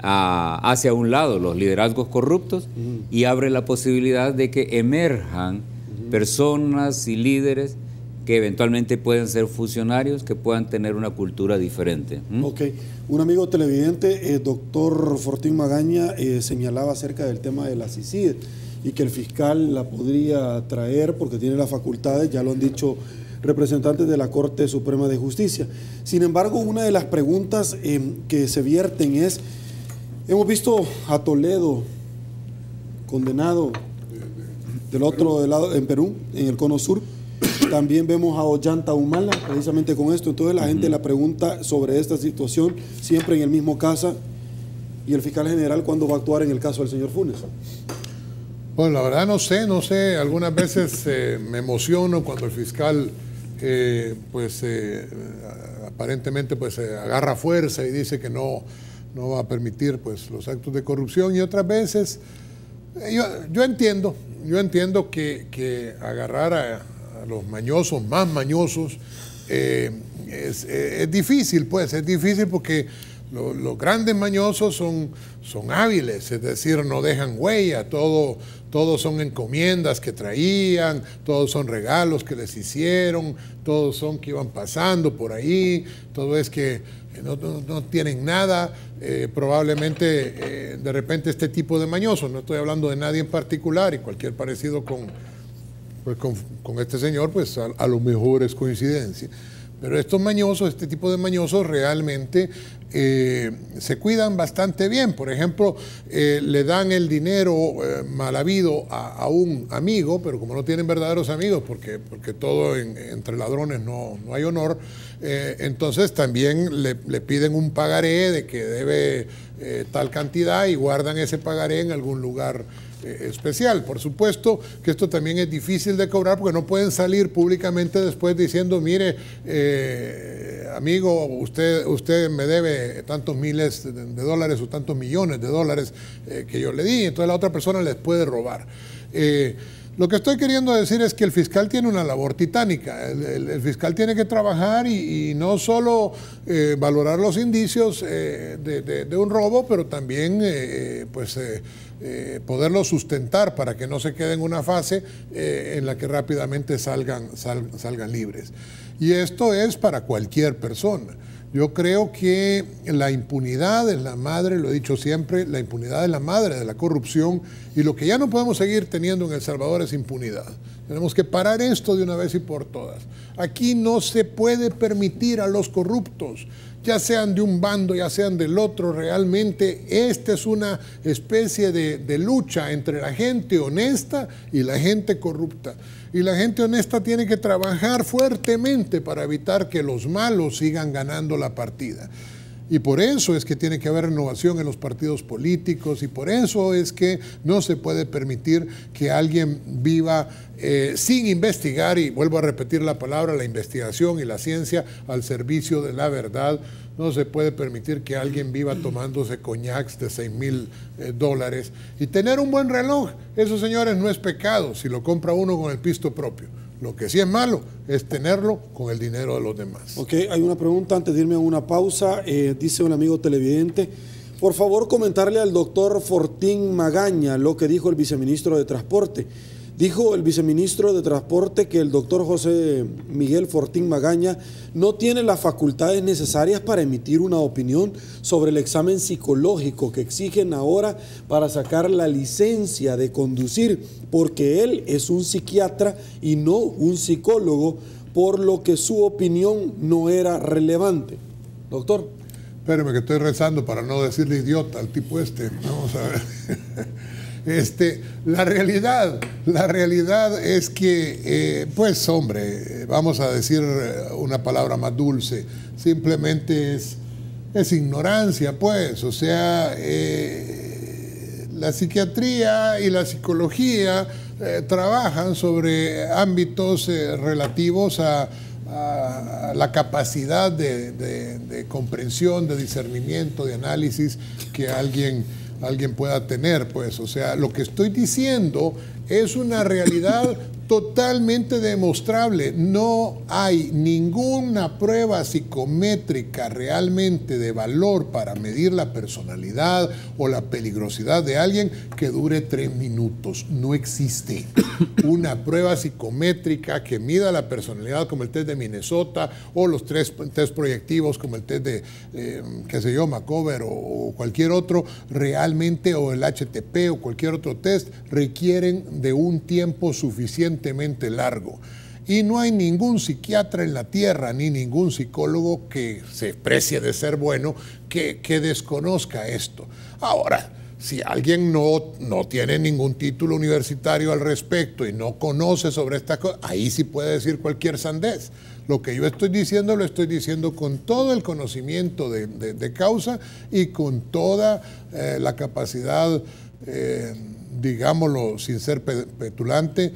hacia un lado los liderazgos corruptos y abre la posibilidad de que emerjan personas y líderes que eventualmente pueden ser funcionarios, que puedan tener una cultura diferente. Ok. Un amigo televidente, doctor Fortín Magaña, señalaba acerca del tema de la CICIG y que el fiscal la podría traer porque tiene las facultades, ya lo han dicho representantes de la Corte Suprema de Justicia. Sin embargo, una de las preguntas que se vierten es, hemos visto a Toledo condenado del otro lado, en Perú, en el Cono Sur. También vemos a Ollanta Humala, precisamente con esto. Entonces la gente la pregunta sobre esta situación, siempre en el mismo caso. ¿Y el fiscal general cuándo va a actuar en el caso del señor Funes? Bueno, la verdad no sé. Algunas veces me emociono cuando el fiscal, aparentemente agarra fuerza y dice que no va a permitir pues los actos de corrupción. Y otras veces, yo entiendo que agarrar a los mañosos, más mañosos, es difícil, pues, es difícil porque los grandes mañosos son hábiles, es decir, no dejan huella, todos son encomiendas que traían, todos son regalos que les hicieron, todos son que iban pasando por ahí, todo es que no tienen nada, probablemente de repente este tipo de mañosos, no estoy hablando de nadie en particular y cualquier parecido con este señor, pues a lo mejor es coincidencia. Pero estos mañosos, este tipo de mañosos realmente se cuidan bastante bien. Por ejemplo, le dan el dinero mal habido a un amigo, pero como no tienen verdaderos amigos, porque todo entre ladrones no hay honor, entonces también le piden un pagaré de que debe tal cantidad y guardan ese pagaré en algún lugar especial. Por supuesto que esto también es difícil de cobrar porque no pueden salir públicamente después diciendo, mire, amigo, usted me debe tantos miles de dólares o tantos millones de dólares que yo le di, entonces la otra persona les puede robar. Lo que estoy queriendo decir es que el fiscal tiene una labor titánica. El fiscal tiene que trabajar y no solo valorar los indicios de un robo, pero también poderlo sustentar para que no se quede en una fase en la que rápidamente salgan libres. Y esto es para cualquier persona. Yo creo que la impunidad es la madre, lo he dicho siempre, la impunidad es la madre de la corrupción y lo que ya no podemos seguir teniendo en El Salvador es impunidad. Tenemos que parar esto de una vez y por todas. Aquí no se puede permitir a los corruptos, ya sean de un bando, ya sean del otro. Realmente esta es una especie de lucha entre la gente honesta y la gente corrupta. Y la gente honesta tiene que trabajar fuertemente para evitar que los malos sigan ganando la partida. Y por eso es que tiene que haber renovación en los partidos políticos y por eso es que no se puede permitir que alguien viva sin investigar, y vuelvo a repetir la palabra, la investigación y la ciencia al servicio de la verdad. No se puede permitir que alguien viva tomándose coñacs de $6,000 y tener un buen reloj. Eso, señores, no es pecado si lo compra uno con el pisto propio. Lo que sí es malo es tenerlo con el dinero de los demás. Ok, hay una pregunta antes de irme a una pausa. Dice un amigo televidente, por favor comentarle al doctor Fortín Magaña lo que dijo el viceministro de Transporte. Dijo el viceministro de Transporte que el doctor José Miguel Fortín Magaña no tiene las facultades necesarias para emitir una opinión sobre el examen psicológico que exigen ahora para sacar la licencia de conducir, porque él es un psiquiatra y no un psicólogo, por lo que su opinión no era relevante. Doctor. Espéreme que estoy rezando para no decirle idiota al tipo este. Vamos a ver. La realidad es que, pues hombre, vamos a decir una palabra más dulce, simplemente es ignorancia, pues, o sea, la psiquiatría y la psicología trabajan sobre ámbitos relativos a la capacidad de comprensión, de discernimiento, de análisis que alguien alguien pueda tener, pues. O sea, lo que estoy diciendo es una realidad totalmente demostrable. No hay ninguna prueba psicométrica realmente de valor para medir la personalidad o la peligrosidad de alguien que dure 3 minutos. No existe una prueba psicométrica que mida la personalidad como el test de Minnesota o los test proyectivos como el test de, qué sé yo, Macover o cualquier otro, realmente, o el HTP o cualquier otro test, requieren de un tiempo suficientemente largo. Y no hay ningún psiquiatra en la tierra, ni ningún psicólogo que se precie de ser bueno, que desconozca esto. Ahora, si alguien no tiene ningún título universitario al respecto y no conoce sobre esta cosa, ahí sí puede decir cualquier sandez. Lo que yo estoy diciendo, lo estoy diciendo con todo el conocimiento de causa y con toda la capacidad, digámoslo sin ser petulante,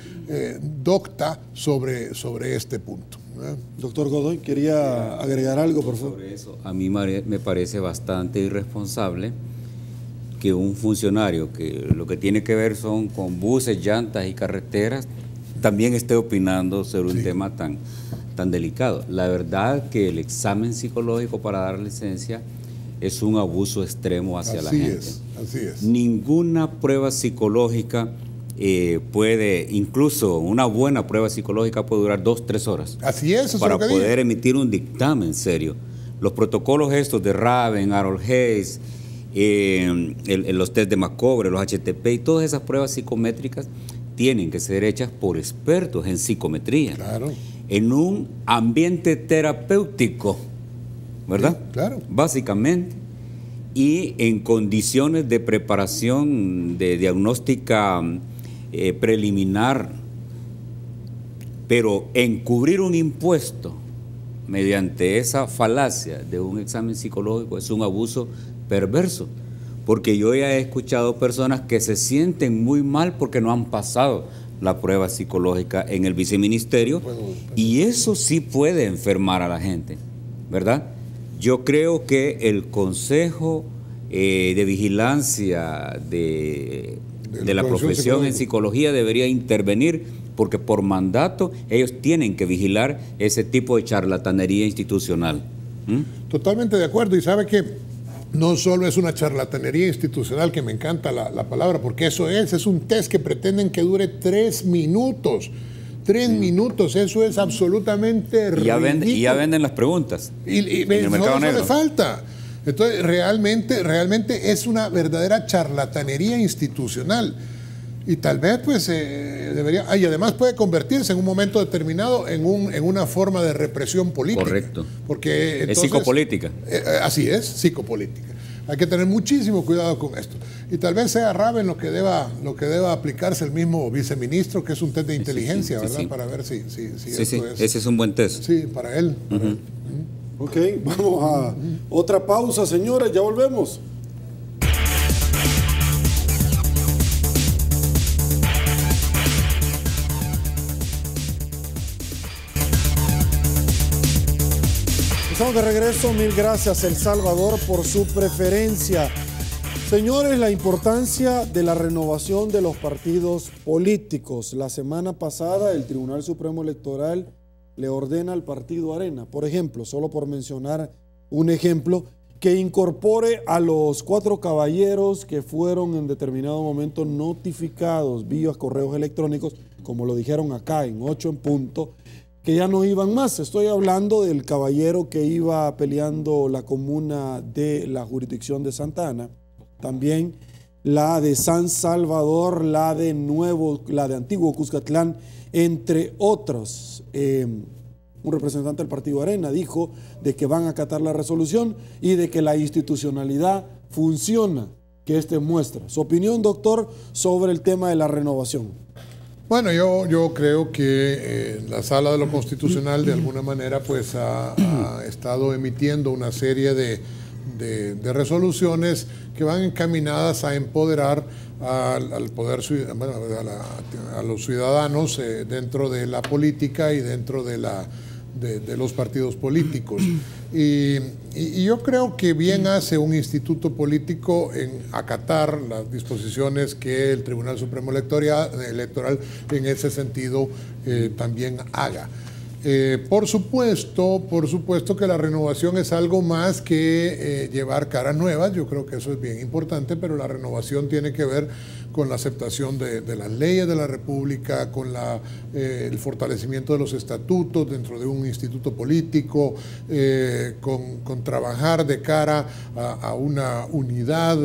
docta sobre este punto. Doctor Godoy, quería agregar algo, por favor. Sobre eso, a mí me parece bastante irresponsable que un funcionario que lo que tiene que ver son con buses, llantas y carreteras, también esté opinando sobre un tema tan delicado. La verdad que el examen psicológico para dar licencia es un abuso extremo hacia la gente. Así es. Ninguna prueba psicológica puede, incluso una buena prueba psicológica puede durar 2-3 horas. Así es, eso para es lo que poder dije. emitir un dictamen serio. Los protocolos estos de Raven, Harold Hayes, los test de Macobre, los HTP y todas esas pruebas psicométricas tienen que ser hechas por expertos en psicometría. Claro. En un ambiente terapéutico, ¿verdad? Sí, claro. Básicamente, y en condiciones de preparación de diagnóstica preliminar, pero encubrir un impuesto mediante esa falacia de un examen psicológico es un abuso perverso, porque yo ya he escuchado personas que se sienten muy mal porque no han pasado la prueba psicológica en el viceministerio, y eso sí puede enfermar a la gente, ¿verdad? Yo creo que el Consejo de Vigilancia de la profesión en psicología debería intervenir, porque por mandato ellos tienen que vigilar ese tipo de charlatanería institucional. Totalmente de acuerdo, y sabe que no solo es una charlatanería institucional, que me encanta la palabra, porque eso es un test que pretenden que dure 3 minutos. 3 minutos, eso es absolutamente ridículo. Y ya venden las preguntas. Y en el mercado negro. Le falta. Entonces, realmente es una verdadera charlatanería institucional. Y tal vez pues debería, y además puede convertirse en un momento determinado en una forma de represión política. Correcto. Porque entonces, es psicopolítica. Así es, psicopolítica. Hay que tener muchísimo cuidado con esto. Y tal vez sea Raven lo que deba aplicarse el mismo viceministro, que es un test de inteligencia, ¿verdad? Sí. Para ver si Sí, esto es. ese es un buen test. Sí, para él. Ok, vamos a otra pausa, señores, ya volvemos. Estamos de regreso, mil gracias El Salvador por su preferencia. Señores, la importancia de la renovación de los partidos políticos. La semana pasada el Tribunal Supremo Electoral le ordena al partido Arena, por ejemplo, solo por mencionar un ejemplo, que incorpore a los 4 caballeros que fueron en determinado momento notificados vía correos electrónicos, como lo dijeron acá en 8 en punto, que ya no iban más. Estoy hablando del caballero que iba peleando la comuna de la jurisdicción de Santa Ana, también la de San Salvador, la de Antiguo Cuscatlán, entre otros. Un representante del partido Arena dijo de que van a acatar la resolución y de que la institucionalidad funciona, que muestra. Su opinión, doctor, sobre el tema de la renovación. Bueno, yo creo que la Sala de lo Constitucional de alguna manera pues ha estado emitiendo una serie de resoluciones que van encaminadas a empoderar al poder, a los ciudadanos dentro de la política y dentro de de los partidos políticos. Y yo creo que bien hace un instituto político en acatar las disposiciones que el Tribunal Supremo Electoral en ese sentido también haga. Por supuesto que la renovación es algo más que llevar caras nuevas. Yo creo que eso es bien importante, pero la renovación tiene que ver con la aceptación de las leyes de la República, con el fortalecimiento de los estatutos dentro de un instituto político, con trabajar de cara a una unidad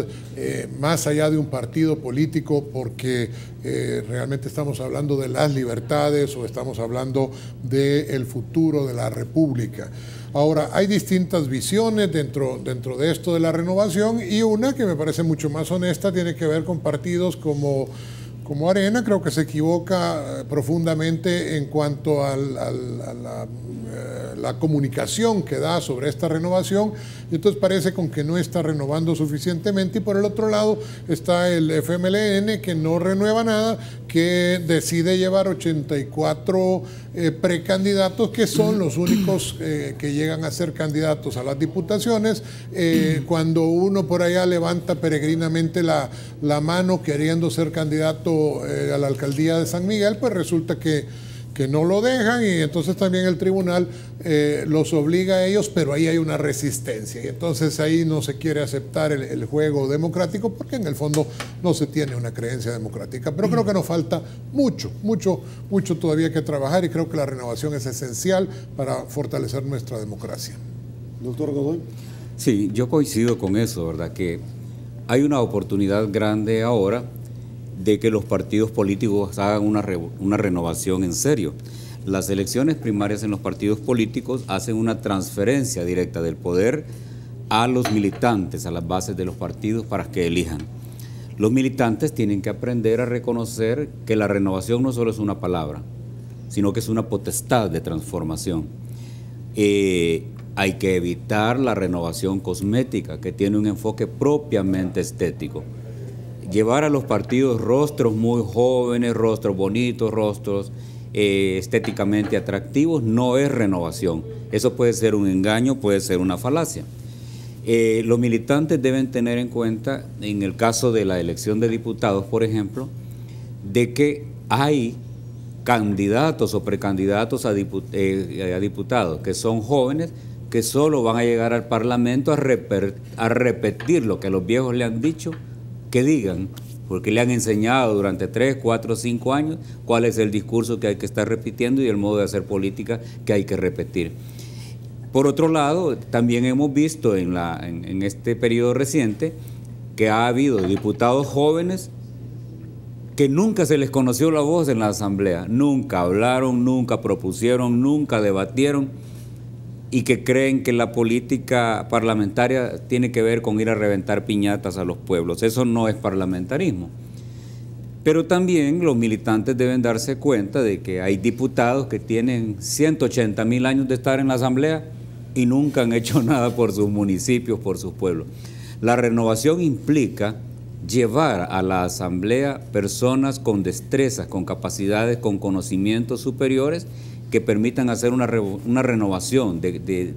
más allá de un partido político, porque realmente estamos hablando de las libertades o estamos hablando del futuro de la República. Ahora, hay distintas visiones dentro de esto de la renovación, y una que me parece mucho más honesta tiene que ver con partidos como Arena. Creo que se equivoca profundamente en cuanto a la comunicación que da sobre esta renovación, y entonces parece con que no está renovando suficientemente. Y por el otro lado está el FMLN, que no renueva nada, que decide llevar 84 precandidatos, que son los únicos que llegan a ser candidatos a las diputaciones. Cuando uno por allá levanta peregrinamente la mano queriendo ser candidato a la alcaldía de San Miguel, pues resulta que no lo dejan, y entonces también el tribunal los obliga a ellos, pero ahí hay una resistencia, y entonces ahí no se quiere aceptar el juego democrático, porque en el fondo no se tiene una creencia democrática. Pero creo que nos falta mucho todavía que trabajar, y creo que la renovación es esencial para fortalecer nuestra democracia. Doctor Godoy. Sí, yo coincido con eso, ¿verdad? Que hay una oportunidad grande ahora de que los partidos políticos hagan una renovación en serio. Las elecciones primarias en los partidos políticos hacen una transferencia directa del poder a los militantes, a las bases de los partidos, para que elijan. Los militantes tienen que aprender a reconocer que la renovación no solo es una palabra, sino que es una potestad de transformación. Hay que evitar la renovación cosmética, que tiene un enfoque propiamente estético. Llevar a los partidos rostros muy jóvenes, rostros bonitos, rostros estéticamente atractivos, no es renovación. Eso puede ser un engaño, puede ser una falacia. Los militantes deben tener en cuenta, en el caso de la elección de diputados, por ejemplo, de que hay candidatos o precandidatos a diputados que son jóvenes, que solo van a llegar al Parlamento a repetir lo que los viejos le han dicho que digan, porque le han enseñado durante 3, 4, 5 años cuál es el discurso que hay que estar repitiendo y el modo de hacer política que hay que repetir. Por otro lado, también hemos visto en este periodo reciente que ha habido diputados jóvenes que nunca se les conoció la voz en la Asamblea, nunca hablaron, nunca propusieron, nunca debatieron, y que creen que la política parlamentaria tiene que ver con ir a reventar piñatas a los pueblos. Eso no es parlamentarismo. Pero también los militantes deben darse cuenta de que hay diputados que tienen 180.000 años de estar en la Asamblea y nunca han hecho nada por sus municipios, por sus pueblos. La renovación implica llevar a la Asamblea personas con destrezas, con capacidades, con conocimientos superiores, que permitan hacer una renovación de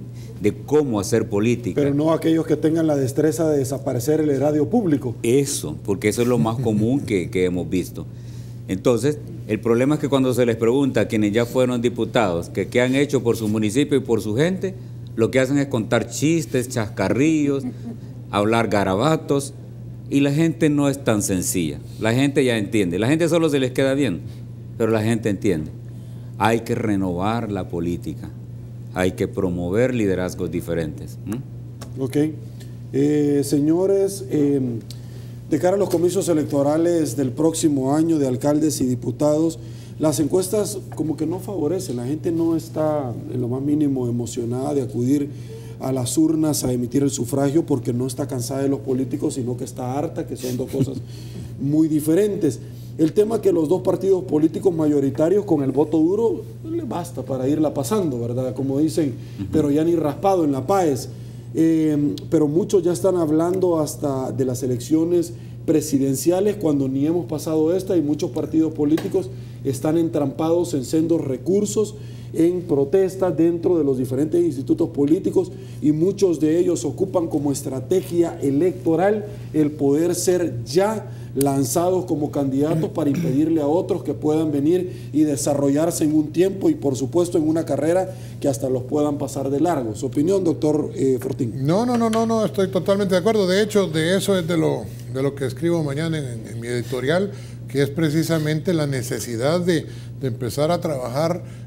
cómo hacer política. Pero no aquellos que tengan la destreza de desaparecer el erario público. Eso, porque eso es lo más común que hemos visto. Entonces, el problema es que cuando se les pregunta a quienes ya fueron diputados que qué han hecho por su municipio y por su gente, lo que hacen es contar chistes, chascarrillos, hablar garabatos, y la gente no es tan sencilla. La gente ya entiende. La gente solo se les queda bien, pero la gente entiende. Hay que renovar la política, hay que promover liderazgos diferentes. Ok. Señores, de cara a los comicios electorales del próximo año de alcaldes y diputados, las encuestas como que no favorecen, la gente no está en lo más mínimo emocionada de acudir a las urnas a emitir el sufragio, porque no está cansada de los políticos, sino que está harta, que son dos cosas muy diferentes. El tema que los dos partidos políticos mayoritarios con el voto duro le basta para irla pasando, ¿verdad? Como dicen, pero ya ni raspado en la PAES. Pero muchos ya están hablando hasta de las elecciones presidenciales cuando ni hemos pasado esta, y muchos partidos políticos están entrampados en sendos recursos, en protestas dentro de los diferentes institutos políticos, y muchos de ellos ocupan como estrategia electoral el poder ser ya lanzados como candidatos para impedirle a otros que puedan venir y desarrollarse en un tiempo y por supuesto en una carrera que hasta los puedan pasar de largo. ¿Su opinión, doctor Fortín? No, estoy totalmente de acuerdo. De hecho, de eso es de lo que escribo mañana en mi editorial, que es precisamente la necesidad de empezar a trabajar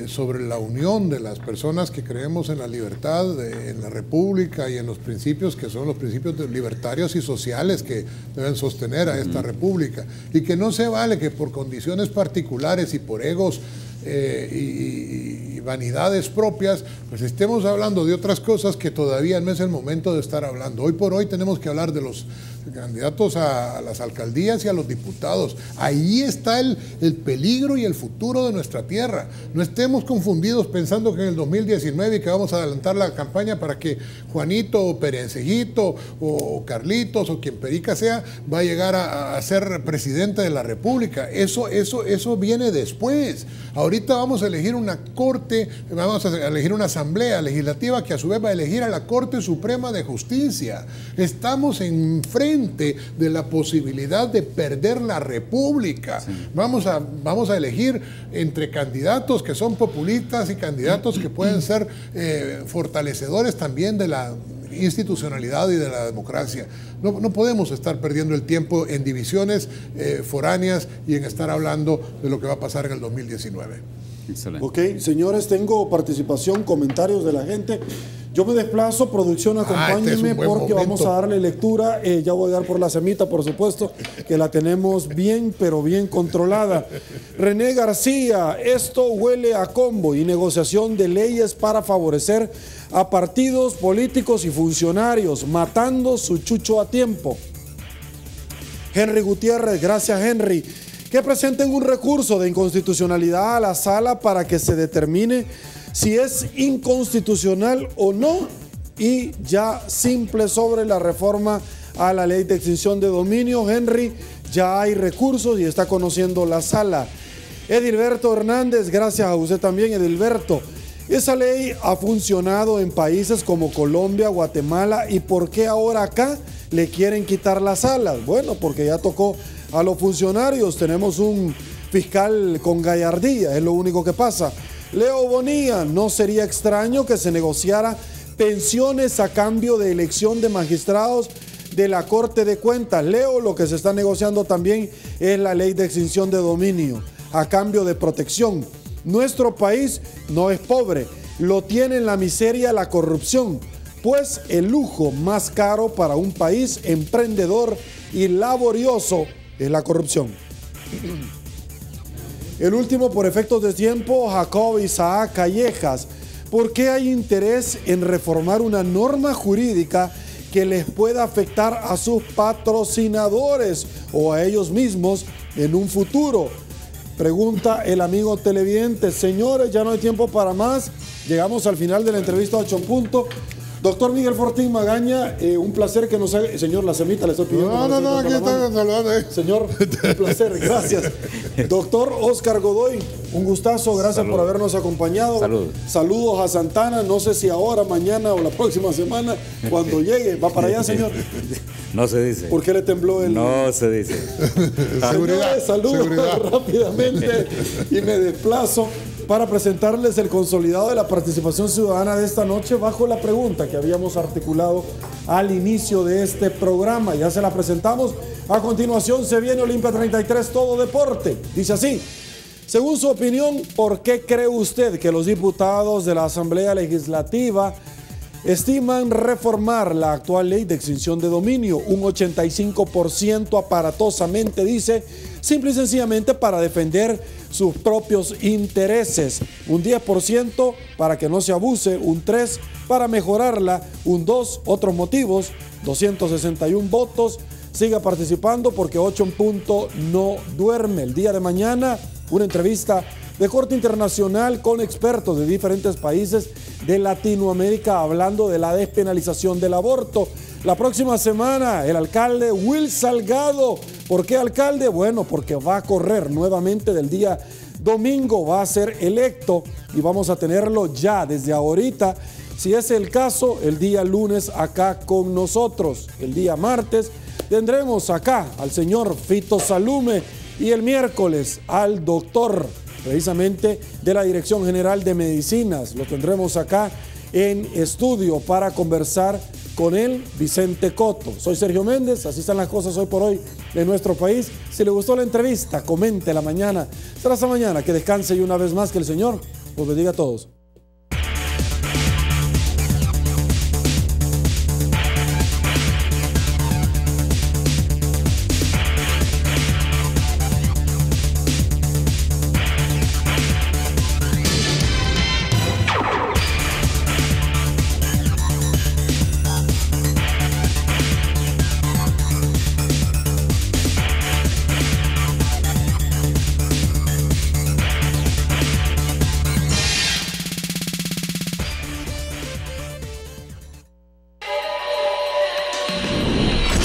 sobre la unión de las personas que creemos en la libertad, en la república y en los principios que son los principios libertarios y sociales que deben sostener a esta república, y que no se vale que por condiciones particulares y por egos y vanidades propias, pues estemos hablando de otras cosas que todavía no es el momento de estar hablando. Hoy por hoy tenemos que hablar de los candidatos a las alcaldías y a los diputados. Ahí está el peligro y el futuro de nuestra tierra. No estemos confundidos pensando que en el 2019 que vamos a adelantar la campaña para que Juanito o Perencejito o Carlitos o quien perica sea va a llegar a ser presidente de la República. Eso viene después. Ahorita vamos a elegir una corte, vamos a elegir una asamblea legislativa que a su vez va a elegir a la Corte Suprema de Justicia. Estamos enfrente de la posibilidad de perder la República. Sí. Vamos a elegir entre candidatos que son populistas y candidatos que pueden ser fortalecedores también de la institucionalidad y de la democracia. No podemos estar perdiendo el tiempo en divisiones foráneas y en estar hablando de lo que va a pasar en el 2019. Excelente. Ok, señores, tengo participación, comentarios de la gente. Yo me desplazo, producción, acompáñenme porque vamos a darle lectura. Ya voy a dar por la semita, por supuesto, que la tenemos bien, pero bien controlada. René García, esto huele a combo y negociación de leyes para favorecer a partidos políticos y funcionarios, matando su chucho a tiempo. Henry Gutiérrez, gracias Henry. Que presenten un recurso de inconstitucionalidad a la sala para que se determine si es inconstitucional o no, y ya simple sobre la reforma a la ley de extinción de dominio. Henry, ya hay recursos y está conociendo la sala. Edilberto Hernández, gracias a usted también, Edilberto. Esa ley ha funcionado en países como Colombia, Guatemala, ¿y por qué ahora acá le quieren quitar las salas? Bueno, porque ya tocó a los funcionarios. Tenemos un fiscal con gallardía, es lo único que pasa. Leo Bonilla, no sería extraño que se negociara pensiones a cambio de elección de magistrados de la Corte de Cuentas. Leo, lo que se está negociando también es la ley de extinción de dominio a cambio de protección. Nuestro país no es pobre, lo tiene en la miseria la corrupción, pues el lujo más caro para un país emprendedor y laborioso es la corrupción. El último, por efectos de tiempo, Jacob Isaac Callejas. ¿Por qué hay interés en reformar una norma jurídica que les pueda afectar a sus patrocinadores o a ellos mismos en un futuro? Pregunta el amigo televidente. Señores, ya no hay tiempo para más. Llegamos al final de la entrevista 8 en punto. Doctor Miguel Fortín Magaña, un placer que nos haga... Señor, la semita le estoy pidiendo. No, aquí están saludando. Señor, un placer, gracias. Doctor Oscar Godoy, un gustazo, gracias por habernos acompañado. Saludos a Santana, no sé si ahora, mañana o la próxima semana, cuando llegue. ¿Va para allá, señor? No se dice. ¿Por qué le tembló el...? No se dice. Señores, saludos rápidamente y me desplazo para presentarles el consolidado de la participación ciudadana de esta noche bajo la pregunta que habíamos articulado al inicio de este programa. Ya se la presentamos. A continuación se viene Olimpia 33, todo deporte. Dice así: según su opinión, ¿por qué cree usted que los diputados de la Asamblea Legislativa estiman reformar la actual ley de extinción de dominio? Un 85% aparatosamente dice simple y sencillamente para defender sus propios intereses, un 10% para que no se abuse, un 3% para mejorarla, un 2% otros motivos, 261 votos. Siga participando porque 8 en punto no duerme. El día de mañana, una entrevista de corte internacional con expertos de diferentes países de Latinoamérica hablando de la despenalización del aborto. La próxima semana, el alcalde Will Salgado. ¿Por qué alcalde? Bueno, porque va a correr nuevamente del día domingo, va a ser electo y vamos a tenerlo ya desde ahorita. Si es el caso, el día lunes acá con nosotros. El día martes tendremos acá al señor Fito Salume y el miércoles al doctor, precisamente de la Dirección General de Medicinas. Lo tendremos acá en estudio para conversar con él, Vicente Coto. Soy Sergio Méndez, así están las cosas hoy por hoy en nuestro país. Si le gustó la entrevista, comente la mañana. Será hasta mañana, que descanse y una vez más que el Señor los bendiga a todos.